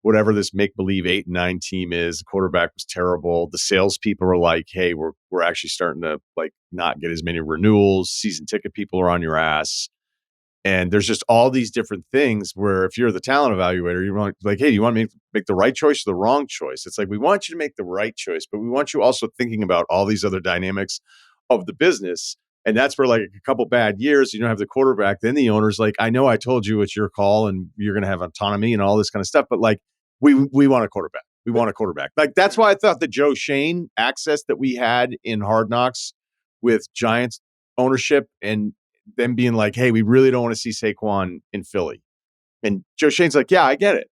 Whatever this make-believe 8-9 team is, the quarterback was terrible. The salespeople are like, hey, we're actually starting to like not get as many renewals. Season ticket people are on your ass. And there's just all these different things where if you're the talent evaluator, you want, like, hey, do you want me to make the right choice or the wrong choice? It's like, we want you to make the right choice, but we want you also thinking about all these other dynamics of the business. And that's where, like, a couple bad years, you don't have the quarterback. Then the owner's like, I know I told you it's your call and you're going to have autonomy and all this kind of stuff, but like, we want a quarterback. We want a quarterback. Like, that's why I thought the Joe Shane access that we had in Hard Knocks with Giants ownership and them being like, hey, we really don't want to see Saquon in Philly. And Joe Shane's like, yeah, I get it.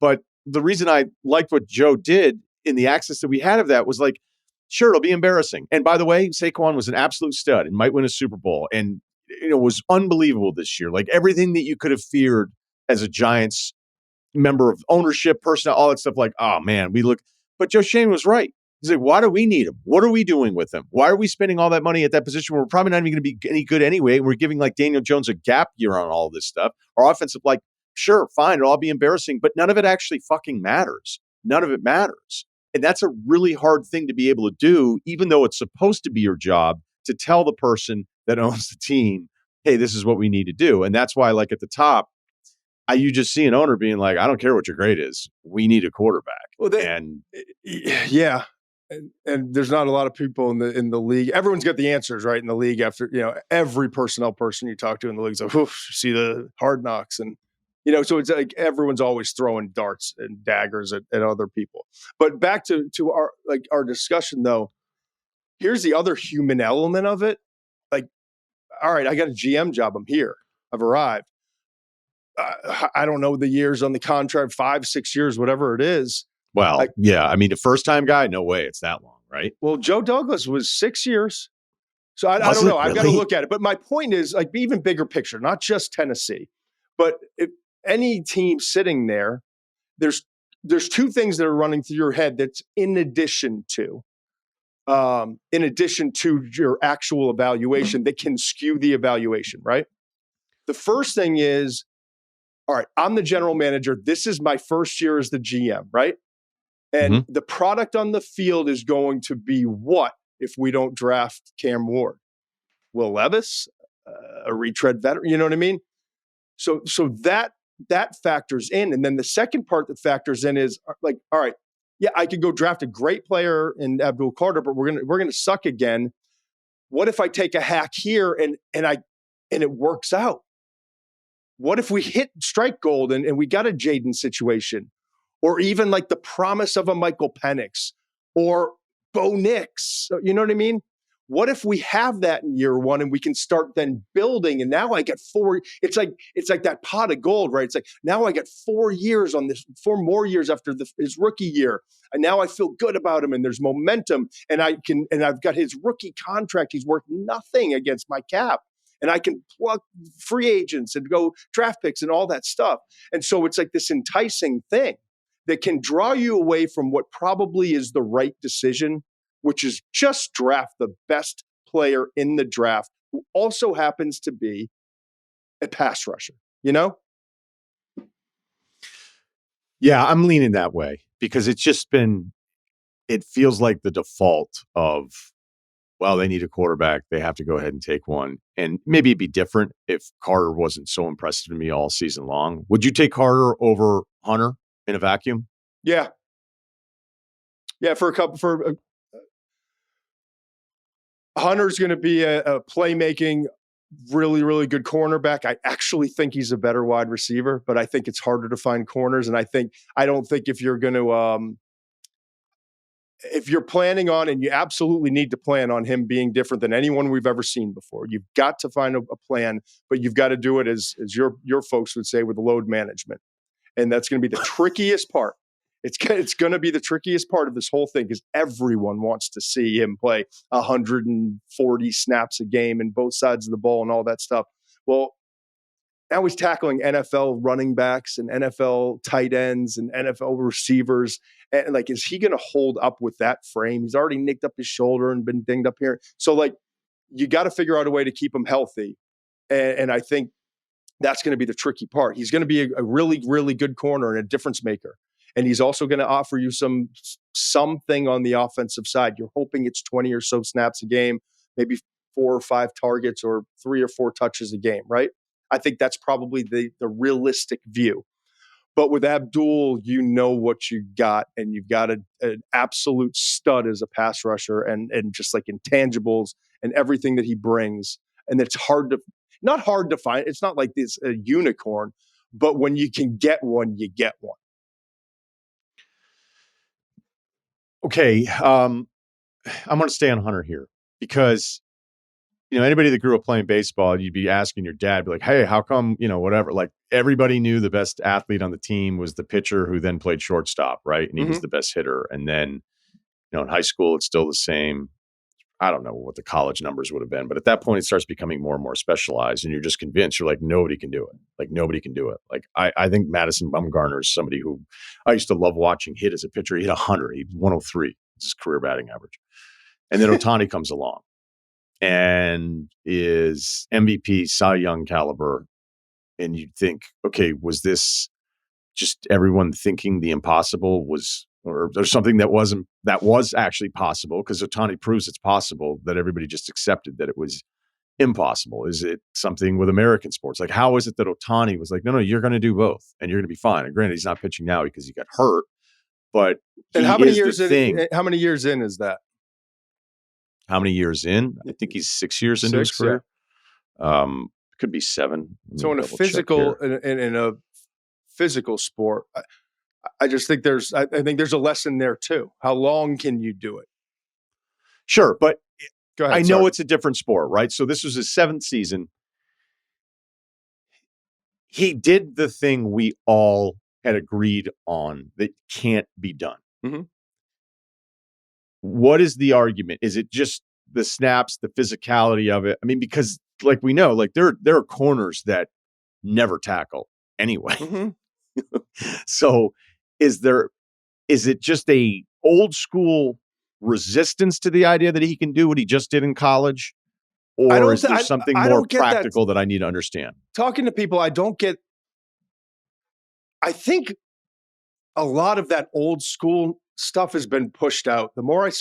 But the reason I liked what Joe did in the access that we had of that was like, sure, it'll be embarrassing. And by the way, Saquon was an absolute stud and might win a Super Bowl. And, was unbelievable this year. Like, everything that you could have feared as a Giants member of ownership, personnel, all that stuff. Like, oh man, but Joe Shane was right. He's like, why do we need him? What are we doing with him? Why are we spending all that money at that position where we're probably not even going to be any good anyway? We're giving like Daniel Jones a gap year on all this stuff. Our offensive, like, sure, fine, it'll all be embarrassing, but none of it actually fucking matters. None of it matters. And that's a really hard thing to be able to do, even though it's supposed to be your job to tell the person that owns the team, hey, this is what we need to do. And that's why, like, at the top, you just see an owner being like, I don't care what your grade is. We need a quarterback. Well, yeah. And there's not a lot of people in the league. Everyone's got the answers, right, in the league after, every personnel person you talk to in the league is like, oof, you see the Hard Knocks. And, so it's like everyone's always throwing darts and daggers at other people. But back to our discussion, though, here's the other human element of it. Like, all right, I got a GM job. I'm here. I've arrived. I don't know the years on the contract, 5, 6 years, whatever it is. Well, yeah. I mean, the first time guy, no way it's that long, right? Well, Joe Douglas was 6 years. So I don't know. Really? I've got to look at it. But my point is, like, even bigger picture, not just Tennessee, but if any team sitting there, there's two things that are running through your head that's in addition to your actual evaluation that can skew the evaluation, right? The first thing is, all right, I'm the general manager. This is my first year as the GM, right? And the product on the field is going to be what if we don't draft Cam Ward? Will Levis, a retread veteran, you know what I mean? So that factors in. And then the second part that factors in is like, all right, yeah, I could go draft a great player in Abdul Carter, but we're gonna suck again. What if I take a hack here and it works out? What if we hit strike gold and we got a Jaden situation, or even like the promise of a Michael Penix or Bo Nix? You know what I mean? What if we have that in year one and we can start then building? And now I get 4. It's like that pot of gold, right? It's like now I get 4 years on this, 4 more years after his rookie year, and now I feel good about him. And there's momentum, and I've got his rookie contract. He's worth nothing against my cap. And I can plug free agents and go draft picks and all that stuff. And so it's like this enticing thing that can draw you away from what probably is the right decision, which is just draft the best player in the draft who also happens to be a pass rusher, Yeah, I'm leaning that way because it feels like the default of, well, they need a quarterback. They have to go ahead and take one. And maybe it'd be different if Carter wasn't so impressive to me all season long. Would you take Carter over Hunter in a vacuum? Yeah. Yeah, Hunter's going to be a playmaking, really, really good cornerback. I actually think he's a better wide receiver, but I think it's harder to find corners. And I don't think if you're going to, if you're planning on, and you absolutely need to plan on him being different than anyone we've ever seen before, you've got to find a plan, but you've got to do it as your folks would say, with load management. And that's going to be the trickiest part. It's going to be the trickiest part of this whole thing because everyone wants to see him play 140 snaps a game in both sides of the ball and all that stuff. Well, now he's tackling NFL running backs and NFL tight ends and NFL receivers. And like, is he going to hold up with that frame? He's already nicked up his shoulder and been dinged up here. So like, you got to figure out a way to keep him healthy. And I think that's going to be the tricky part. He's going to be a really, really good corner and a difference maker. And he's also going to offer you something on the offensive side. You're hoping it's 20 or so snaps a game, maybe 4 or 5 targets or 3 or 4 touches a game, right? I think that's probably the realistic view. But with Abdul, you know what you got, and you've got an absolute stud as a pass rusher and just like intangibles and everything that he brings. And it's not hard to find. It's not like this a unicorn, but when you can get one, you get one. Okay, I'm going to stay on Hunter here because anybody that grew up playing baseball, you'd be asking your dad, be like, "Hey, how come whatever?" Like everybody knew the best athlete on the team was the pitcher who then played shortstop, right? And he was the best hitter. And then in high school, it's still the same. I don't know what the college numbers would have been, but at that point, it starts becoming more and more specialized, and you're just convinced. You're like, nobody can do it. Like nobody can do it. Like I think Madison Bumgarner is somebody who I used to love watching hit as a pitcher. He hit 100. He 103. It's his career batting average. And then Ohtani comes along and is MVP, Cy Young caliber, and you'd think, okay, was this just everyone thinking the impossible was? Or there's something that was actually possible, because Ohtani proves it's possible, that everybody just accepted that it was impossible. Is it something with American sports? Like, how is it that Ohtani was like, no, you're going to do both and you're going to be fine? And granted, he's not pitching now because he got hurt, but and how many years in? How many years in is that? How many years in? I think he's 6 years into his career. Yeah. Could be 7. So in a physical sport, I just think I think there's a lesson there too. How long can you do it? Sure, but go ahead, I know it's a different sport, right? So this was his 7th season. He did the thing we all had agreed on that can't be done. Mm-hmm. What is the argument? Is it just the snaps, the physicality of it? I mean, because like we know, like there are corners that never tackle anyway. Mm-hmm. So is it just a old school resistance to the idea that he can do what he just did in college? Or is there something more practical that I need to understand? Talking to people, I think a lot of that old school stuff has been pushed out. The more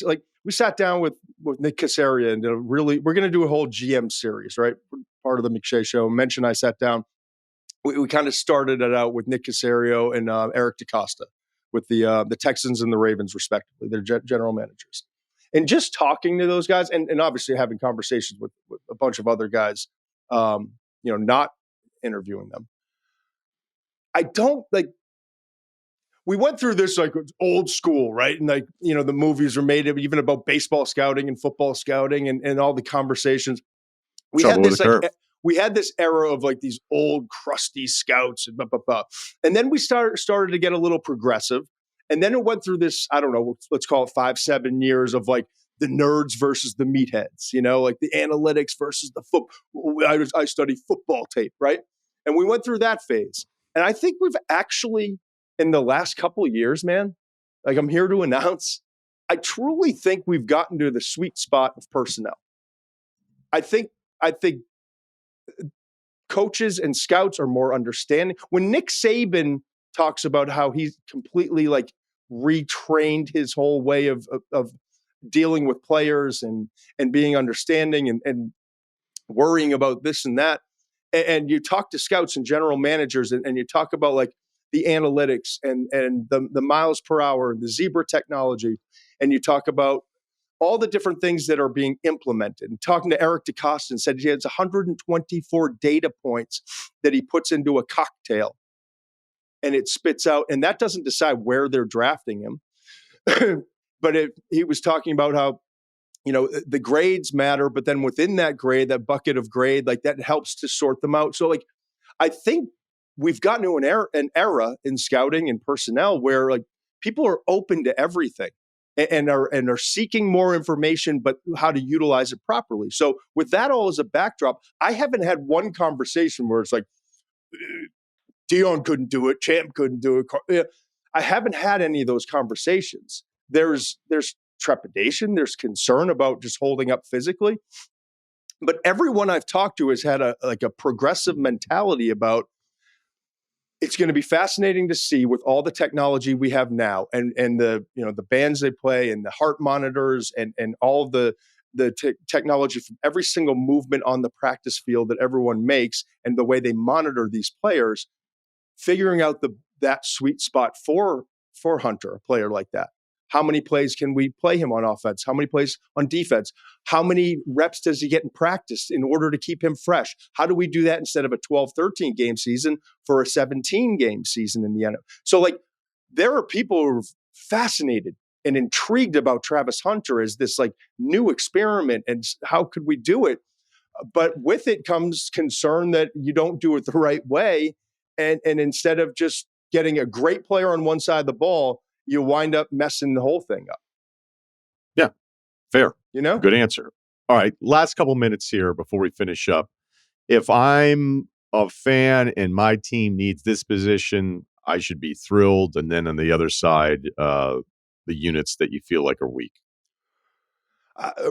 we sat down with Nick Caseria and we're going to do a whole GM series, right? Part of the McShay show. I sat down. We kind of started it out with Nick Caserio and Eric DaCosta with the Texans and the Ravens, respectively. They're general managers. And just talking to those guys and obviously having conversations with a bunch of other guys, not interviewing them. I don't we went through this like old school, right? And the movies were made even about baseball scouting and football scouting and all the conversations. We had this era of like these old crusty scouts and blah, blah, blah. And then we started to get a little progressive. And then it went through this, I don't know, let's call it 5-7 years of like the nerds versus the meatheads, like the analytics versus the football. I study football tape, right? And we went through that phase. And I think we've actually, in the last couple of years, man, like I'm here to announce, I truly think we've gotten to the sweet spot of personnel. I think coaches and scouts are more understanding. When Nick Saban talks about how he's completely like retrained his whole way of dealing with players and being understanding and worrying about this and that, and you talk to scouts and general managers and you talk about like the analytics and the miles per hour and the zebra technology, and you talk about all the different things that are being implemented. And talking to Eric DaCosta and said he has 124 data points that he puts into a cocktail and it spits out, and that doesn't decide where they're drafting him. But he was talking about how, the grades matter, but then within that grade, that bucket of grade, like that helps to sort them out. So like, I think we've gotten to an era in scouting and personnel where like people are open to everything. And are seeking more information, but how to utilize it properly. So with that all as a backdrop, I haven't had one conversation where it's like, Dion couldn't do it, Champ couldn't do it. I haven't had any of those conversations. There's trepidation, there's concern about just holding up physically. But everyone I've talked to has had a progressive mentality about, it's going to be fascinating to see with all the technology we have now and the bands they play and the heart monitors and all the technology from every single movement on the practice field that everyone makes and the way they monitor these players, figuring out that sweet spot for Hunter, a player like that. How many plays can we play him on offense? How many plays on defense? How many reps does he get in practice in order to keep him fresh? How do we do that instead of a 12, 13 game season for a 17 game season in the NFL? So like there are people who are fascinated and intrigued about Travis Hunter as this like new experiment and how could we do it? But with it comes concern that you don't do it the right way. And instead of just getting a great player on one side of the ball, you wind up messing the whole thing up. Yeah, fair. You know? Good answer. All right, last couple minutes here before we finish up. If I'm a fan and my team needs this position, I should be thrilled. And then on the other side, the units that you feel like are weak.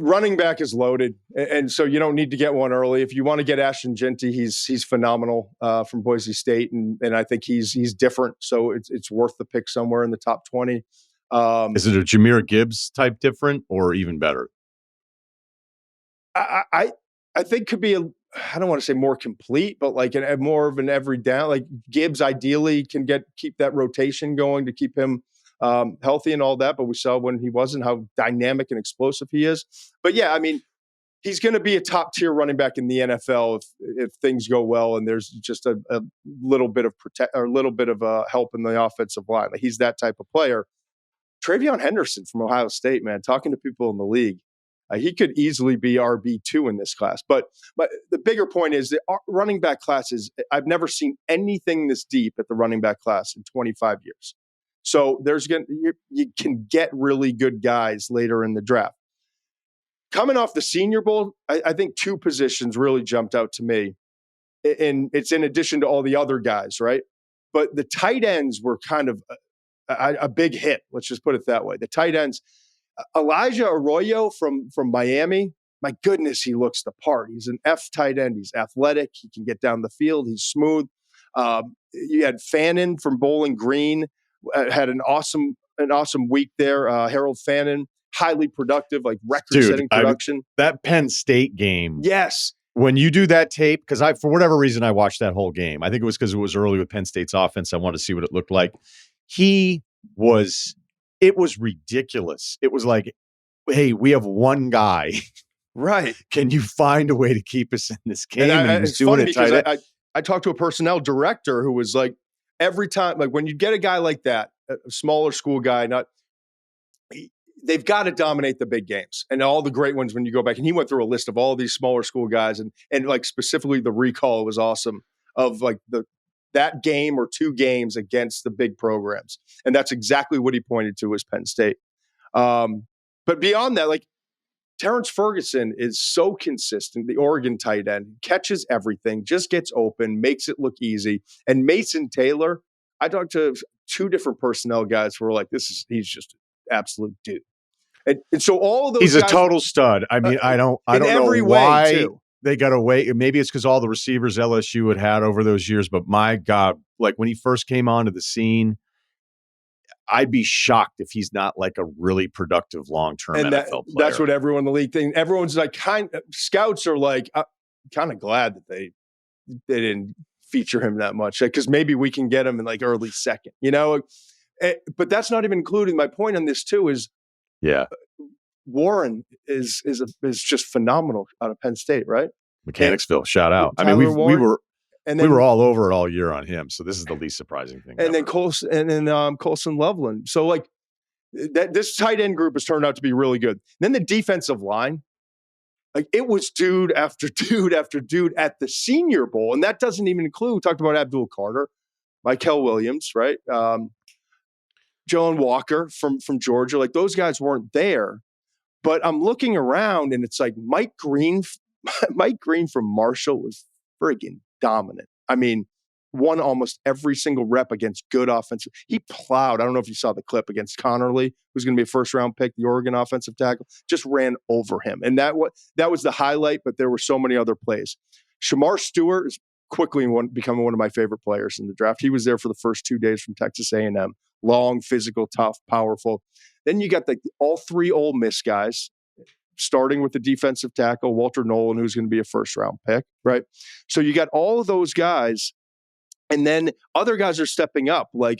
Running back is loaded, and so you don't need to get one early. If you want to get Ashton Jeanty, he's phenomenal from Boise State, and I think he's different. So it's worth the pick somewhere in the top 20. Is it a Jahmyr Gibbs type different or even better? I think could be I don't want to say more complete, but like a more of an every down. Like Gibbs ideally can keep that rotation going to keep him healthy and all that. But we saw when he wasn't how dynamic and explosive he is. But yeah, I mean, he's going to be a top tier running back in the NFL if things go well and there's just a little bit of help in the offensive line. Like he's that type of player. Travion Henderson from Ohio State, man, talking to people in the league, he could easily be RB2 in this class. But the bigger point is that our running back classes, I've never seen anything this deep at the running back class in 25 years. So you can get really good guys later in the draft. Coming off the Senior Bowl, I think two positions really jumped out to me. And it's in addition to all the other guys, right? But the tight ends were kind of a big hit. Let's just put it that way. The tight ends, Elijah Arroyo from Miami, my goodness, he looks the part. He's an F tight end. He's athletic. He can get down the field. He's smooth. You had Fannin from Bowling Green, had an awesome week there. Harold Fannin, highly productive, like record-setting production. That Penn State game. Yes. When you do that tape, because for whatever reason, I watched that whole game. I think it was because it was early with Penn State's offense. I wanted to see what it looked like. It was ridiculous. It was like, hey, we have one guy. Right. Can you find a way to keep us in this game? And it's funny because I talked to a personnel director who was like, every time, like when you get a guy like that, a smaller school guy, they've got to dominate the big games and all the great ones when you go back. And he went through a list of all these smaller school guys and like specifically the recall was awesome of like that game or two games against the big programs. And that's exactly what he pointed to as Penn State. But beyond that, like Terrence Ferguson is so consistent, the Oregon tight end, catches everything, just gets open, makes it look easy. And Mason Taylor, I talked to two different personnel guys who were like, he's just an absolute dude. And so all of those he's guys, a total stud. I mean, I don't know why they got away. Maybe it's because all the receivers LSU had over those years, but my God, like when he first came onto the scene, I'd be shocked if he's not like a really productive long-term NFL player. That's what everyone in the league thinks. Everyone's like, scouts are like, kind of glad that they didn't feature him that much because maybe we can get him in like early second, you know. But that's not even including my point on this too. Is Warren is just phenomenal out of Penn State, right? Mechanicsville, shout out. I mean, we were all over it all year on him, so this is the least surprising thing. And then Colson Loveland. So like this tight end group has turned out to be really good. Then the defensive line, like it was dude after dude after dude at the Senior Bowl, and that doesn't even include. We talked about Abdul Carter, Mikel Williams, right? Jalen Walker from Georgia. Like those guys weren't there. But I'm looking around and it's like Mike Green from Marshall was friggin' dominant. I mean, won almost every single rep against good offensive. He plowed. I don't know if you saw the clip against Connerly, who's going to be a first-round pick, the Oregon offensive tackle, just ran over him. And that was the highlight, but there were so many other plays. Shamar Stewart is quickly becoming one of my favorite players in the draft. He was there for the first 2 days from Texas A&M. Long, physical, tough, powerful. Then you got all three Ole Miss guys, starting with the defensive tackle, Walter Nolan, who's going to be a first-round pick, right? So you got all of those guys, and then other guys are stepping up, like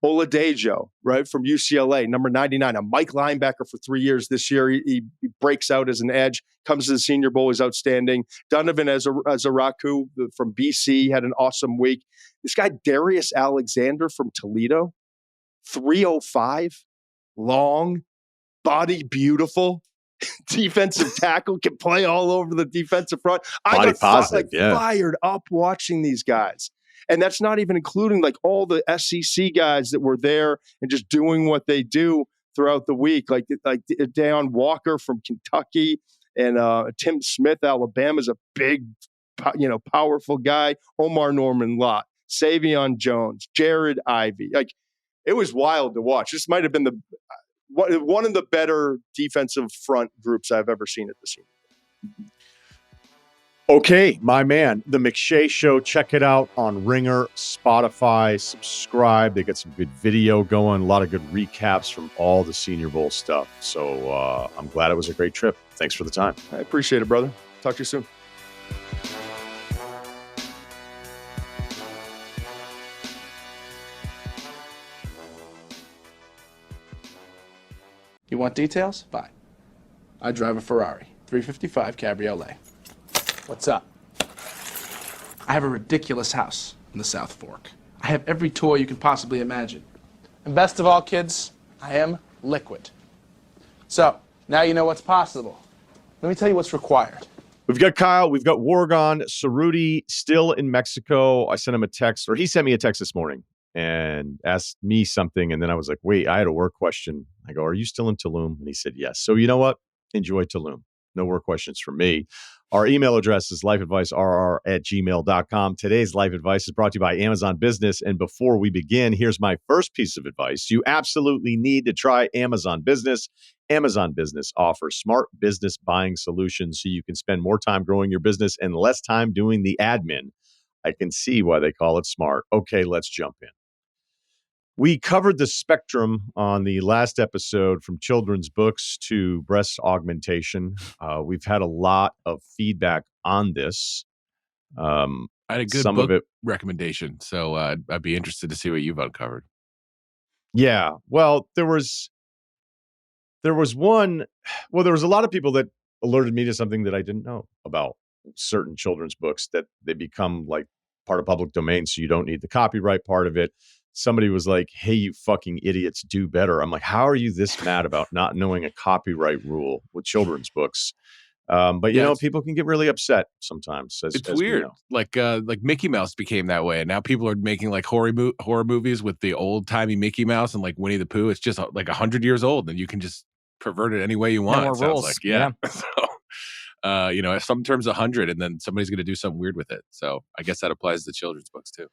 Oladejo, right, from UCLA, number 99, a Mike linebacker for 3 years this year. He breaks out as an edge, comes to the Senior Bowl, is outstanding. Donovan Ezaraku from BC had an awesome week. This guy, Darius Alexander from Toledo, 305. long, body beautiful, defensive tackle, can play all over the defensive front. Body positive, fired up watching these guys. And that's not even including like all the SEC guys that were there and just doing what they do throughout the week, like Deion Walker from Kentucky and Tim Smith, Alabama's a big, powerful guy. Omar Norman Lott, Savion Jones, Jared Ivey. Like, it was wild to watch. This might have been one of the better defensive front groups I've ever seen at the Senior Bowl. Okay, my man, The McShay Show. Check it out on Ringer, Spotify. Subscribe. They got some good video going, a lot of good recaps from all the Senior Bowl stuff. So I'm glad it was a great trip. Thanks for the time. I appreciate it, brother. Talk to you soon. You want details? Fine. I drive a Ferrari 355 Cabriolet. What's up? I have a ridiculous house in the South Fork. I have every toy you can possibly imagine. And best of all, kids, I am liquid. So, now you know what's possible. Let me tell you what's required. We've got Kyle. We've got Wargon. Ceruti still in Mexico. I sent him a text, or he sent me a text this morning and asked me something. And then I was like, wait, I had a work question. I go, are you still in Tulum? And he said, yes. So you know what? Enjoy Tulum. No work questions from me. Our email address is lifeadvicerr@gmail.com. Today's Life Advice is brought to you by Amazon Business. And before we begin, here's my first piece of advice. You absolutely need to try Amazon Business. Amazon Business offers smart business buying solutions so you can spend more time growing your business and less time doing the admin. I can see why they call it smart. Okay, let's jump in. We covered the spectrum on the last episode, from children's books to breast augmentation. We've had a lot of feedback on this. I had a good book recommendation, so I'd be interested to see what you've uncovered. Yeah, well, there was one. Well, there was a lot of people that alerted me to something that I didn't know about certain children's books, that they become like part of public domain, so you don't need the copyright part of it. Somebody was like, hey, you fucking idiots, do better. I'm like, how are you this mad about not knowing a copyright rule with children's books? But you know, people can get really upset sometimes. It's weird. Like Mickey Mouse became that way, and now people are making like horror movies with the old timey Mickey Mouse and like Winnie the Pooh. It's just like 100 years old, and you can just pervert it any way you want. No more it sounds rules. like So, if some terms 100, and then somebody's going to do something weird with it. So I guess that applies to children's books too.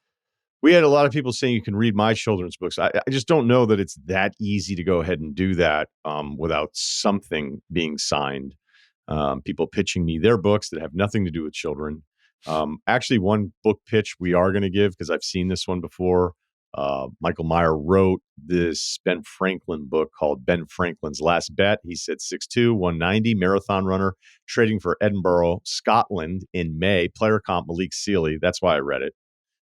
We had a lot of people saying you can read my children's books. I just don't know that it's that easy to go ahead and do that without something being signed. People pitching me their books that have nothing to do with children. Actually, one book pitch we are going to give, because I've seen this one before. Michael Meyer wrote this Ben Franklin book called Ben Franklin's Last Bet. He said 6'2", 190, marathon runner, trading for Edinburgh, Scotland in May. Player comp Malik Sealy. That's why I read it.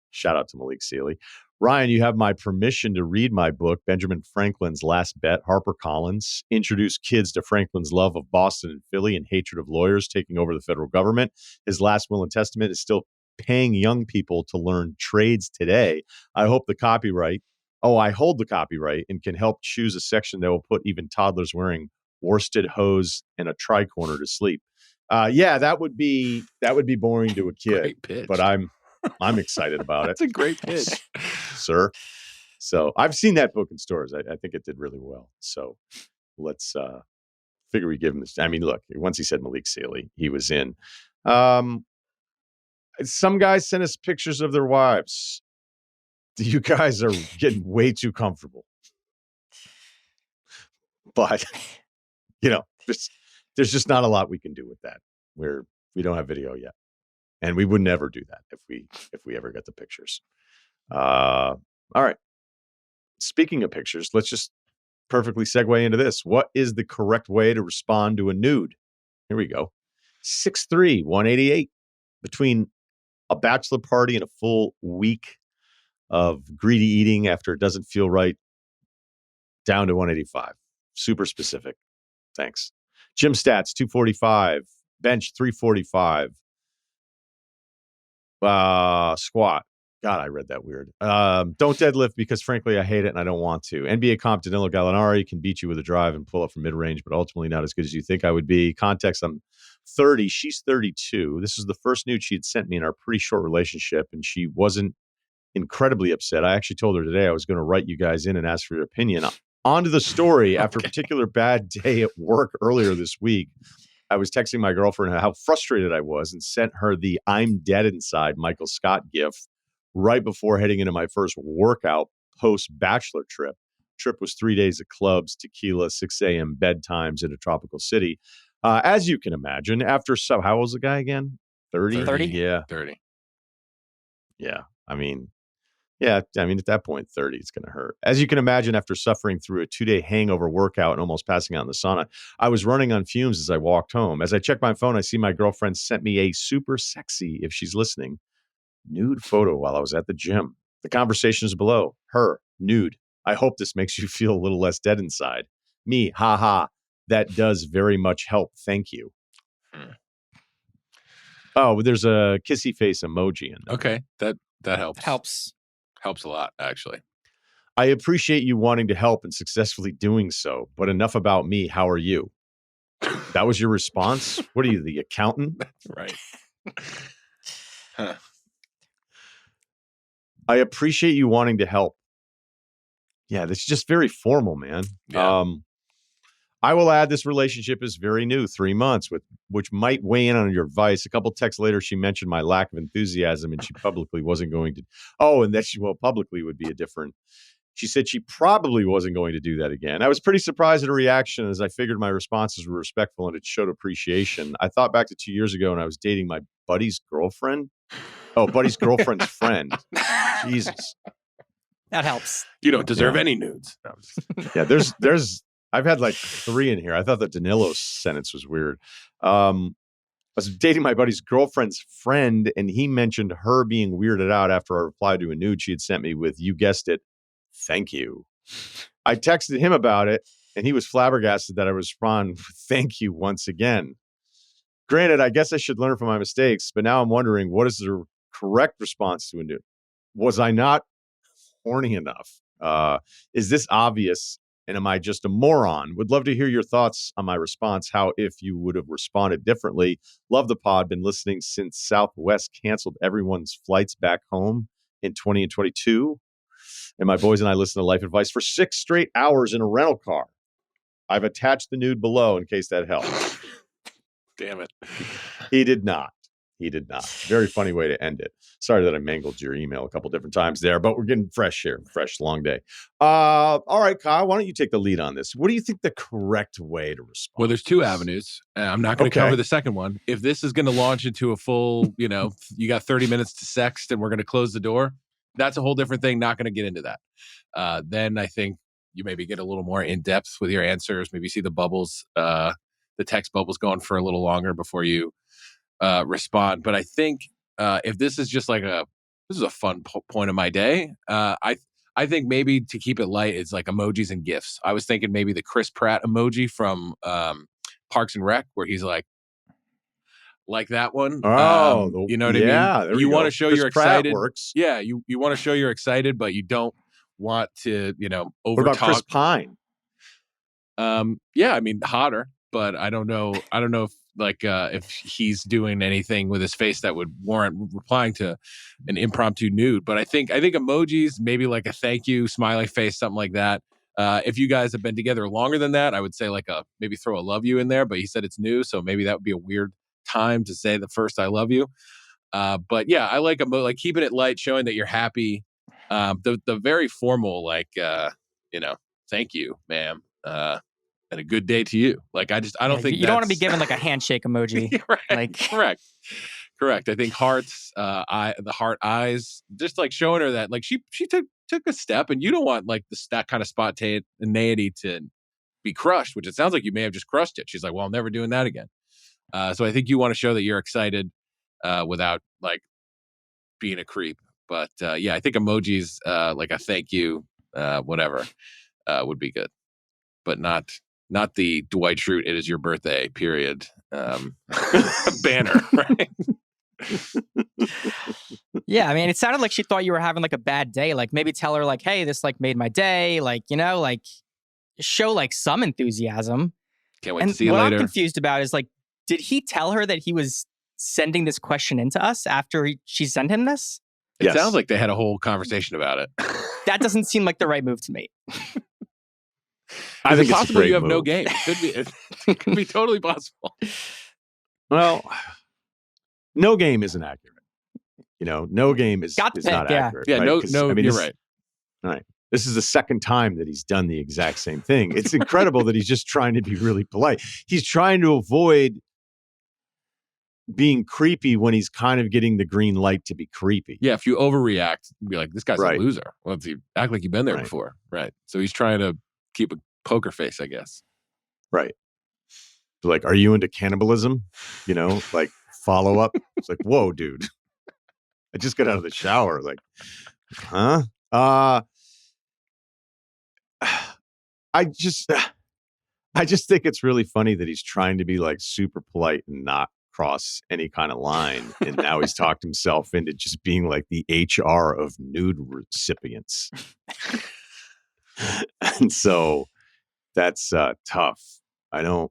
Shout out to Malik Sealy. Ryan, you have my permission to read my book, Benjamin Franklin's Last Bet, HarperCollins. Introduce kids to Franklin's love of Boston and Philly and hatred of lawyers taking over the federal government. His last will and testament is still paying young people to learn trades today. I hold the copyright and can help choose a section that will put even toddlers wearing worsted hose and a tricorner to sleep. That would be boring to a kid. Great pitch. But I'm excited about it. That's a great pitch, sir. So I've seen that book in stores. I think it did really well. So let's figure we give him this. I mean, look, once he said Malik Sealy, he was in. Some guys sent us pictures of their wives. You guys are getting way too comfortable. But, there's just not a lot we can do with that. We don't have video yet. And we would never do that if we ever get the pictures. All right. Speaking of pictures, let's just perfectly segue into this. What is the correct way to respond to a nude? Here we go. 6'3", 188. Between a bachelor party and a full week of greedy eating after it doesn't feel right, down to 185. Super specific. Thanks. Gym stats, 245. Bench, 345. Squat, God, I read that weird. Don't deadlift because, frankly, I hate it and I don't want to. NBA comp Danilo Gallinari can beat you with a drive and pull up from mid-range, but ultimately not as good as you think I would be. Context, I'm 30. She's 32. This is the first nude she had sent me in our pretty short relationship, and she wasn't incredibly upset. I actually told her today I was going to write you guys in and ask for your opinion. On to the story. After a particular bad day at work earlier this week, I was texting my girlfriend how frustrated I was and sent her the I'm dead inside Michael Scott gif right before heading into my first workout post-bachelor trip. Trip was 3 days of clubs, tequila, 6 a.m. bedtimes in a tropical city. As you can imagine, after how old was the guy again? 30? 30? Yeah. 30. Yeah. I mean, at that point, 30, it's going to hurt. As you can imagine, after suffering through a 2-day hangover workout and almost passing out in the sauna, I was running on fumes as I walked home. As I checked my phone, I see my girlfriend sent me a super sexy, if she's listening, nude photo while I was at the gym. The conversation is below. Her, nude. I hope this makes you feel a little less dead inside. Me, haha. That does very much help. Thank you. Oh, there's a kissy face emoji in there. Okay, that helps. Helps A lot, actually. I appreciate you wanting to help and successfully doing so, but enough about me. How are you? That was your response? What are you, the accountant? Right. I appreciate you wanting to help. Yeah, this is just very formal, man. Yeah. I will add this relationship is very new, 3 months, which might weigh in on your advice. A couple texts later, she mentioned my lack of enthusiasm and she publicly wasn't going to. Oh, and that publicly would be a different. She said she probably wasn't going to do that again. I was pretty surprised at her reaction as I figured my responses were respectful and it showed appreciation. I thought back to 2 years ago when I was dating my buddy's girlfriend. Oh, buddy's girlfriend's friend. Jesus. That helps. You don't deserve any nudes. Yeah, there's I've had like 3 in here. I thought the Danilo sentence was weird. I was dating my buddy's girlfriend's friend, and he mentioned her being weirded out after I replied to a nude she had sent me with, you guessed it, thank you. I texted him about it, and he was flabbergasted that I respond with thank you once again. Granted, I guess I should learn from my mistakes, but now I'm wondering, what is the correct response to a nude? Was I not horny enough? Is this obvious? And am I just a moron? Would love to hear your thoughts on my response. How if you would have responded differently. Love the pod. Been listening since Southwest canceled everyone's flights back home in 20 and 22. And my boys and I listen to Life Advice for 6 straight hours in a rental car. I've attached the nude below in case that helps. Damn it. He did not. Very funny way to end it. Sorry that I mangled your email a couple different times there, but we're getting fresh here. Fresh, long day. All right, Kyle, why don't you take the lead on this? What do you think the correct way to respond? Well, there's 2 avenues. I'm not going to cover the second one. If this is going to launch into a full, you got 30 minutes to sext and we're going to close the door, that's a whole different thing. Not going to get into that. Then I think you maybe get a little more in depth with your answers. Maybe see the bubbles, the text bubbles going for a little longer before you respond. But I think if this is just like this is a fun point of my day, I think maybe to keep it light, it's like emojis and GIFs. I was thinking maybe the Chris Pratt emoji from Parks and Rec, where he's like that one. You know what I mean? You want to show you're excited. Works. Yeah, you want to show you're excited, but you don't want to, over What about talk. Chris Pine? Yeah, I mean hotter, but I don't know if he's doing anything with his face that would warrant replying to an impromptu nude. But I think emojis, maybe like a thank you, smiley face, something like that. If you guys have been together longer than that, I would say maybe throw a love you in there, but he said it's new. So maybe that would be a weird time to say the first I love you. But yeah, I like keeping it light, showing that you're happy. The very formal, thank you, ma'am. And a good day to you. I don't think you don't want to be given like a handshake emoji. Right. Correct. I think hearts, the heart eyes, just showing her that she took a step, and you don't want that kind of spontaneity to be crushed, which it sounds like you may have just crushed it. She's like, well, I'm never doing that again. So I think you want to show that you're excited without being a creep. But yeah, I think emojis like a thank you, whatever, would be good, but not the Dwight Schrute, it is your birthday, period, banner, right? Yeah, I mean, it sounded like she thought you were having like a bad day. Like maybe tell her like, hey, this like made my day. Like, like show like some enthusiasm. Can't wait And to see you what later. I'm confused about is like, did he tell her that he was sending this question into us after she sent him this? It Yes. sounds like they had a whole conversation about it. That doesn't seem like the right move to me. I Is think it it's a possible great you have no move. game? It could be totally possible. Well, no game isn't accurate. No game is Got the not pick, yeah. accurate. Yeah, right? no, 'Cause, you're this, right. Right. This is the second time that he's done the exact same thing. It's incredible that he's just trying to be really polite. He's trying to avoid being creepy when he's kind of getting the green light to be creepy. Yeah, if you overreact, be like, this guy's Right. a loser. Well, you act like you've been there Right. before. Right. So he's trying to keep a poker face, I guess. Right. Like, are you into cannibalism? Like follow up. It's like, whoa, dude. I just got out of the shower. Like, huh? I just think it's really funny that he's trying to be like super polite and not cross any kind of line. And now he's talked himself into just being like the HR of nude recipients. And so that's tough. Well,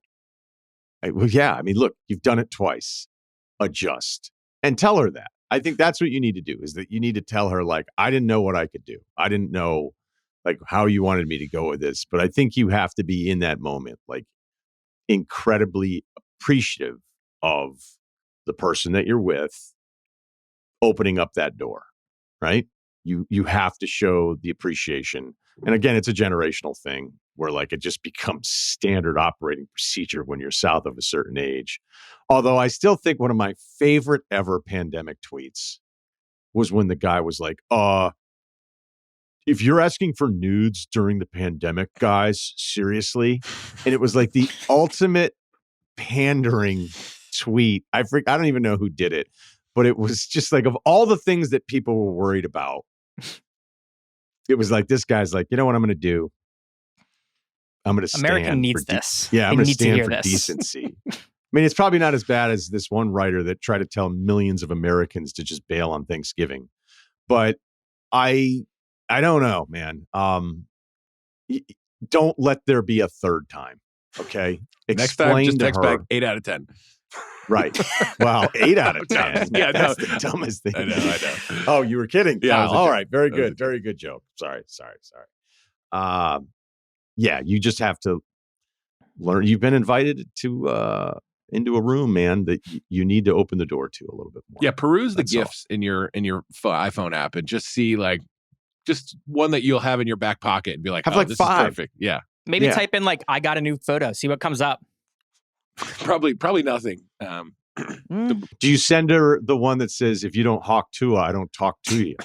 yeah. I mean, look, you've done it twice. Adjust and tell her that. I think that's what you need to do, is that you need to tell her, like, I didn't know what I could do. I didn't know like how you wanted me to go with this, but I think you have to be in that moment, like incredibly appreciative of the person that you're with opening up that door, right? You have to show the appreciation. And again, it's a generational thing where like it just becomes standard operating procedure when you're south of a certain age. Although I still think one of my favorite ever pandemic tweets was when the guy was like, if you're asking for nudes during the pandemic, guys, seriously. And it was like the ultimate pandering tweet. I don't even know who did it, but it was just like, of all the things that people were worried about, it was like, this guy's like, you know what I'm going to do? I'm going to stand. America needs this. Yeah, I'm They going to need to stand hear for this. decency. I mean, it's probably not as bad as this one writer that tried to tell millions of Americans to just bail on Thanksgiving. But I don't know, man. Don't let there be a third time. Okay. Next time, just to text her. back 8 out of 10. Right. Wow. 8 out of 10. Yeah, That's no. the dumbest thing. I know. Oh, you were kidding. Yeah, Kyle. it was a All joke. right. Very That was a good. Very good joke. Sorry. Yeah, you just have to learn. You've been invited to into a room, man, that you need to open the door to a little bit more. Yeah, peruse the That's all. gifts in your iPhone app and just see like just one that you'll have in your back pocket and be like, Have oh, like this 5. is perfect. Yeah. Maybe Yeah. type in like, I got a new photo. See what comes up. Probably nothing. Mm. Do you send her the one that says, if you don't hawk Tua, I don't talk to you?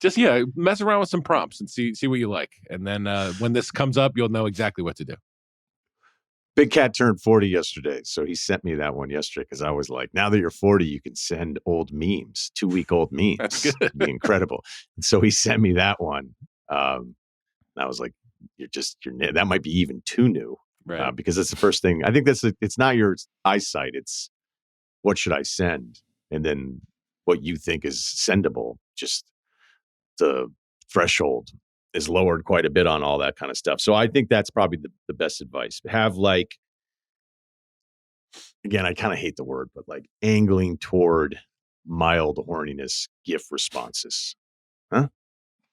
Just mess around with some prompts and see what you like. And then when this comes up, you'll know exactly what to do. Big Cat turned 40 yesterday, so he sent me that one yesterday because I was like, now that you're 40, you can send old memes, 2-week-old memes. That's good. It'd be incredible. And so he sent me that one. And I was like, that might be even too new, Right. because it's the first thing. I think it's not your eyesight. It's what should I send? And then what you think is sendable. Just the threshold is lowered quite a bit on all that kind of stuff. So I think that's probably the best advice. Have like, again, I kind of hate the word, but like angling toward mild horniness GIF responses. Huh?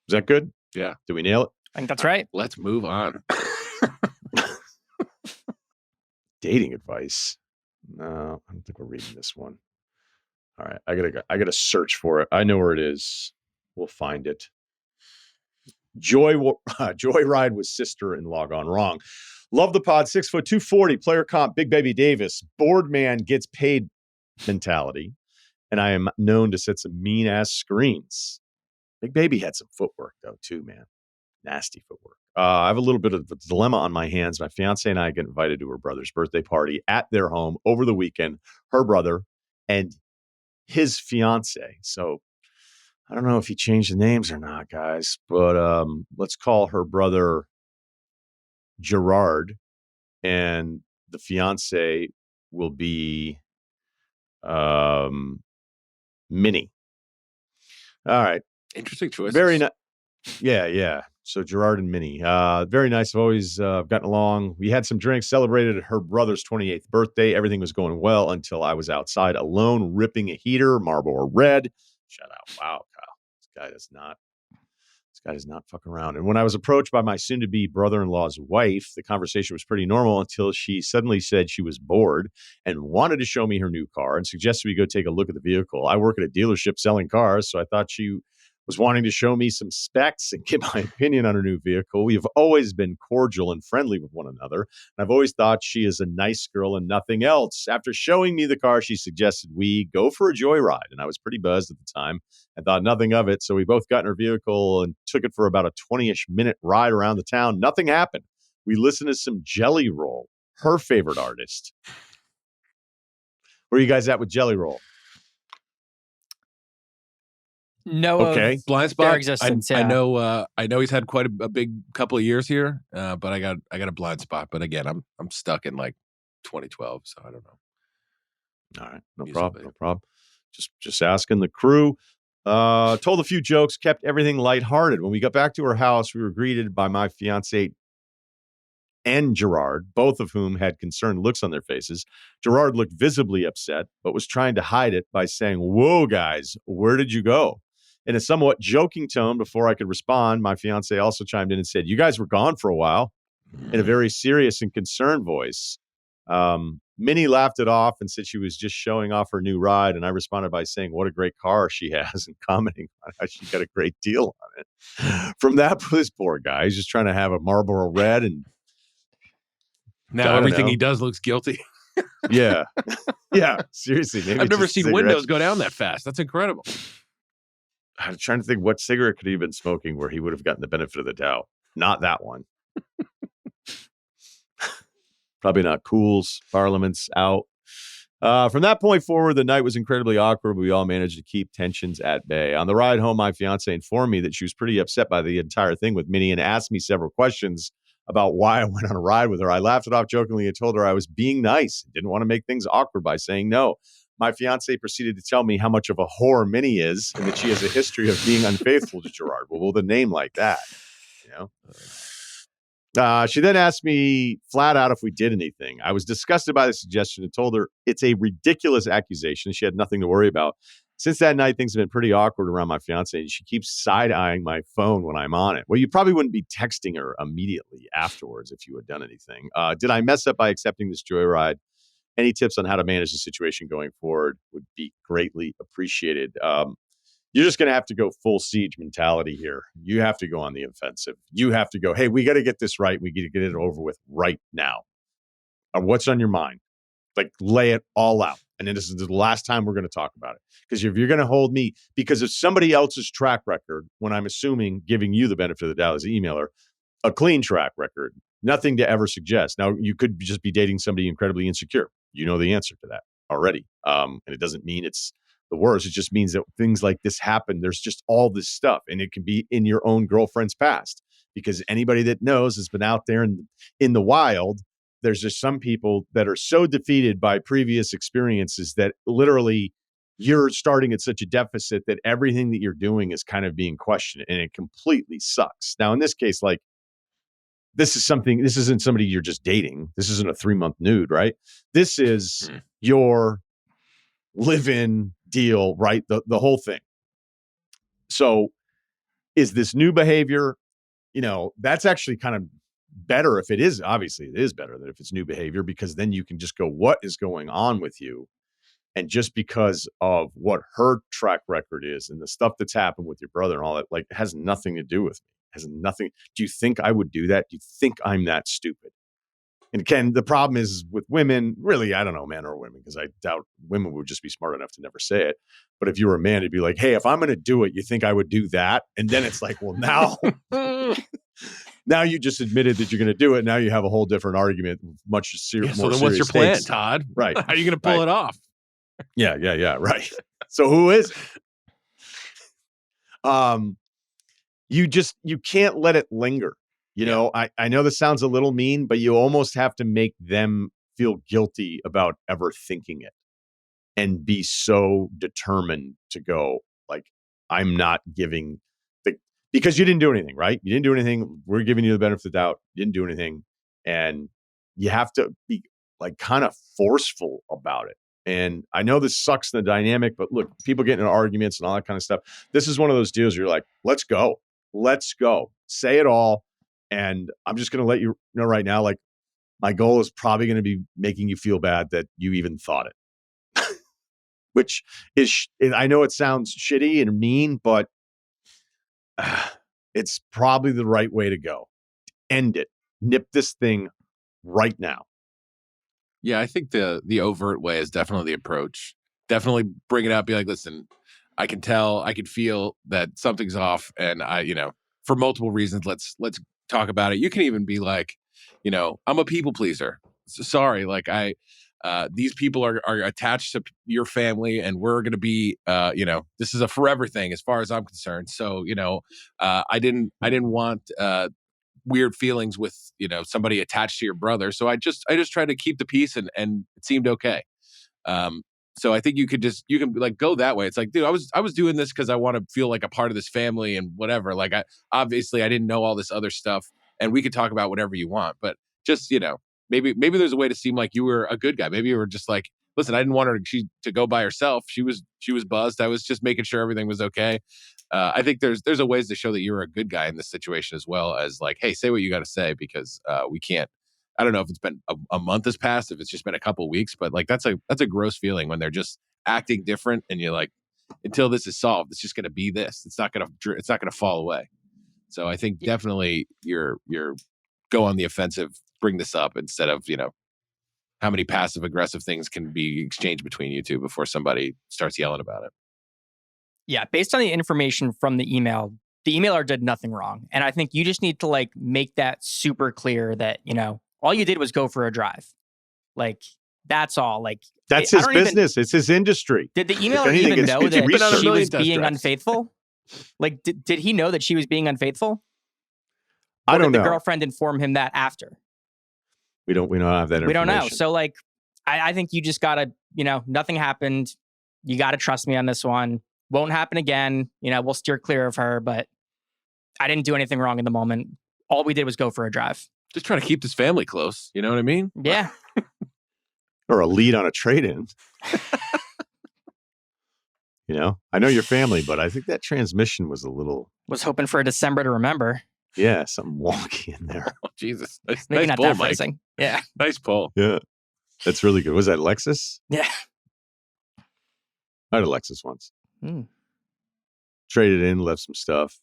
Is that good? Yeah. Did we nail it? I think that's right. Let's move on. Dating advice. No, I don't think we're reading this one. All right. I gotta search for it. I know where it is. We'll find it. Joyride with sister and log on wrong. Love the pod. 6'2", 240 player comp. Big Baby Davis. Board man gets paid mentality. And I am known to set some mean ass screens. Big Baby had some footwork though too, man. Nasty footwork. I have a little bit of a dilemma on my hands. My fiance and I get invited to her brother's birthday party at their home over the weekend. Her brother and his fiance. So I don't know if he changed the names or not, guys, but let's call her brother Gerard, and the fiance will be Minnie. All right. Interesting choice. Very nice. Yeah. So Gerard and Minnie. Very nice. I've always gotten along. We had some drinks, celebrated her brother's 28th birthday. Everything was going well until I was outside alone, ripping a heater, Marlboro Red. Shout out. Wow, Kyle. This guy does not fuck around. And when I was approached by my soon-to-be brother-in-law's wife, the conversation was pretty normal until she suddenly said she was bored and wanted to show me her new car and suggested we go take a look at the vehicle. I work at a dealership selling cars, so I thought she was wanting to show me some specs and get my opinion on her new vehicle. We have always been cordial and friendly with one another, and I've always thought she is a nice girl and nothing else. After showing me the car, she suggested we go for a joyride, and I was pretty buzzed at the time and thought nothing of it. So we both got in her vehicle and took it for about a 20-ish minute ride around the town. Nothing happened. We listened to some Jelly Roll, her favorite artist. Where are you guys at with Jelly Roll? No, Okay. Blind spot. their existence. I know he's had quite a big couple of years here, but I got a blind spot. But again, I'm stuck in like 2012, so I don't know. All right, no Musically. problem. Just asking the crew. Told a few jokes, kept everything lighthearted. When we got back to her house, we were greeted by my fiance and Gerard, both of whom had concerned looks on their faces. Gerard looked visibly upset, but was trying to hide it by saying, "Whoa, guys, where did you go?" In a somewhat joking tone. Before I could respond, my fiance also chimed in and said, "You guys were gone for a while," in a very serious and concerned voice. Minnie laughed it off and said she was just showing off her new ride. And I responded by saying what a great car she has and commenting on how she got a great deal on it. From that, this poor guy, he's just trying to have a Marlboro Red. And now everything he does looks guilty. Yeah. Seriously. Maybe I've never just seen cigarettes. windows go down that fast. That's incredible. I'm trying to think what cigarette could he have been smoking where he would have gotten the benefit of the doubt. Not that one. Probably not Cools. Parliament's out. From that point forward, the night was incredibly awkward. But we all managed to keep tensions at bay. On the ride home, my fiance informed me that she was pretty upset by the entire thing with Minnie and asked me several questions about why I went on a ride with her. I laughed it off jokingly and told her I was being nice. Didn't want to make things awkward by saying no. My fiance proceeded to tell me how much of a whore Minnie is and that she has a history of being unfaithful to Gerard. Well, with a name like that, you know. She then asked me flat out if we did anything. I was disgusted by the suggestion and told her it's a ridiculous accusation. She had nothing to worry about. Since that night, things have been pretty awkward around my fiance, and she keeps side-eyeing my phone when I'm on it. Well, you probably wouldn't be texting her immediately afterwards if you had done anything. Did I mess up by accepting this joyride? Any tips on how to manage the situation going forward would be greatly appreciated. You're just going to have to go full siege mentality here. You have to go on the offensive. You have to go, hey, we got to get this right. We got to get it over with right now. What's on your mind? Like, lay it all out. And then this is the last time we're going to talk about it. Because if you're going to hold me, because of somebody else's track record, when I'm assuming giving you the benefit of the doubt as an emailer, a clean track record, nothing to ever suggest. Now, you could just be dating somebody incredibly insecure. You know the answer to that already. And it doesn't mean it's the worst. It just means that things like this happen. There's just all this stuff, and it can be in your own girlfriend's past, because anybody that knows has been out there in the wild. There's just some people that are so defeated by previous experiences that literally you're starting at such a deficit that everything that you're doing is kind of being questioned, and it completely sucks. Now, in this case, like, this isn't somebody you're just dating. This isn't a 3-month nude, right? This is your live-in deal, right? The whole thing. So is this new behavior, that's actually kind of better if it is. Obviously, it is better than if it's new behavior, because then you can just go, what is going on with you? And just because of what her track record is and the stuff that's happened with your brother and all that, like, it has nothing to do with me. Has nothing. Do you think I would do that? Do you think I'm that stupid? And Ken, the problem is with women, really, I don't know, men or women, because I doubt women would just be smart enough to never say it. But if you were a man, it'd be like, hey, if I'm going to do it, you think I would do that? And then it's like, well, now you just admitted that you're going to do it. Now you have a whole different argument, much more serious. So then what's your plan, stakes. Todd? Right. How are you going to pull it off? Yeah. Right. So who is it? You can't let it linger. I know this sounds a little mean, but you almost have to make them feel guilty about ever thinking it. and be so determined to go, like, I'm not giving because you didn't do anything, right? You didn't do anything. We're giving you the benefit of the doubt. You didn't do anything. And you have to be like kind of forceful about it. And I know this sucks in the dynamic, but look, people get into arguments and all that kind of stuff. This is one of those deals where you're like, let's go. Let's go. Say it all. And I'm just going to let you know right now, like, my goal is probably going to be making you feel bad that you even thought it, which is, I know it sounds shitty and mean, but it's probably the right way to go. End it. Nip this thing right now. Yeah, I think the overt way is definitely the approach. Definitely bring it up. Be like, listen, I can tell, I can feel that something's off, and for multiple reasons, let's talk about it. You can even be like, I'm a people pleaser. Sorry, like these people are attached to your family, and we're going to be, this is a forever thing as far as I'm concerned. So, I didn't want weird feelings with somebody attached to your brother, so I just tried to keep the peace, and it seemed okay. So I think you can like go that way. It's like, dude, I was doing this because I want to feel like a part of this family and whatever. Like, I didn't know all this other stuff, and we could talk about whatever you want, but just maybe there's a way to seem like you were a good guy. Maybe you were just like, listen, I didn't want her to go by herself. She was buzzed. I was just making sure everything was okay. I think there's a ways to show that you're a good guy in this situation, as well as like, hey, say what you got to say, because we can't. I don't know if it's been a month has passed, if it's just been a couple of weeks, but like that's a gross feeling when they're just acting different, and you're like, until this is solved, it's just going to be this. It's not going to fall away. So I think definitely you're go on the offensive, bring this up instead of how many passive aggressive things can be exchanged between you two before somebody starts yelling about it. Yeah, based on the information from the emailer did nothing wrong. And I think you just need to like make that super clear that, all you did was go for a drive. Like, that's all. Like, that's his business. It's his industry. Did the emailer even know that she was being unfaithful? Like, did he know that she was being unfaithful? Or I don't know. Did the girlfriend inform him that after? We don't have that information. We don't know. So like, I think you just gotta, nothing happened. You gotta trust me on this one. Won't happen again. We'll steer clear of her, but I didn't do anything wrong in the moment. All we did was go for a drive. Just trying to keep this family close. You know what I mean? Yeah. Or a lead on a trade-in. I know your family, but I think that transmission was a little... Was hoping for a December to remember. Yeah, something wonky in there. Oh, Jesus. Maybe nice not pull, that Mike. phrasing. Yeah. Nice pull. Yeah. That's really good. Was that Lexus? Yeah. I had a Lexus once. Hmm. Traded in, left some stuff.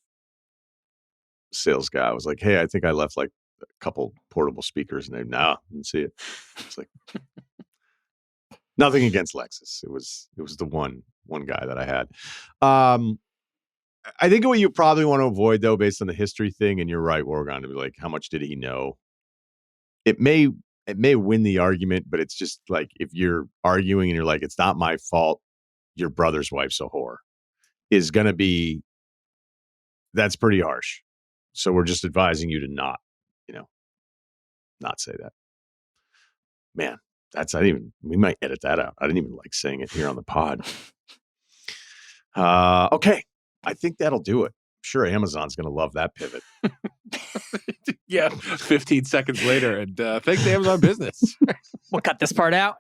Sales guy was like, hey, I think I left like a couple portable speakers. And they, didn't see it. It's like, nothing against Lexus. It was the one guy that I had. I think what you probably want to avoid, though, based on the history thing, and you're right, Wargon, to be like, how much did he know? It may win the argument, but it's just like, if you're arguing and you're like, it's not my fault, your brother's wife's a whore, is going to be, that's pretty harsh. So we're just advising you to not say that. Man, we might edit that out. I didn't even like saying it here on the pod. Okay. I think that'll do it. I'm sure Amazon's going to love that pivot. Yeah. 15 seconds later. And thanks to Amazon Business. We'll cut this part out.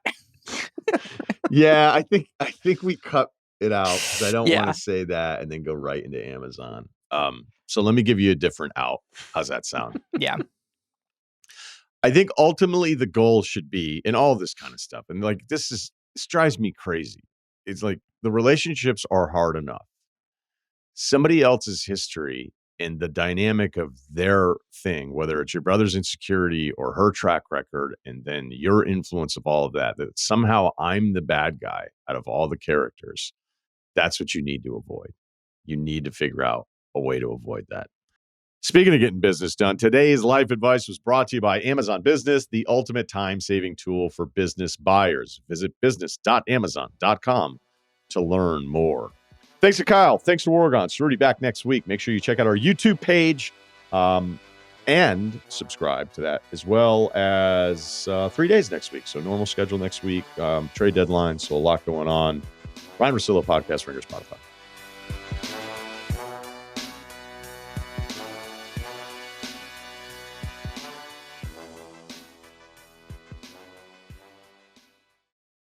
Yeah, I think we cut it out because I don't want to say that and then go right into Amazon. So let me give you a different out. How's that sound? Yeah. I think ultimately the goal should be in all this kind of stuff. And like, this drives me crazy. It's like the relationships are hard enough. Somebody else's history and the dynamic of their thing, whether it's your brother's insecurity or her track record, and then your influence of all of that somehow I'm the bad guy out of all the characters. That's what you need to avoid. You need to figure out a way to avoid that. Speaking of getting business done, today's life advice was brought to you by Amazon Business, the ultimate time-saving tool for business buyers. Visit business.amazon.com to learn more. Thanks to Kyle. Thanks to Wargon. Ceruti back next week. Make sure you check out our YouTube page. and subscribe to that, as well as 3 days next week. So normal schedule next week, trade deadline. So a lot going on. Ryen Russillo podcast, Ringer, Spotify.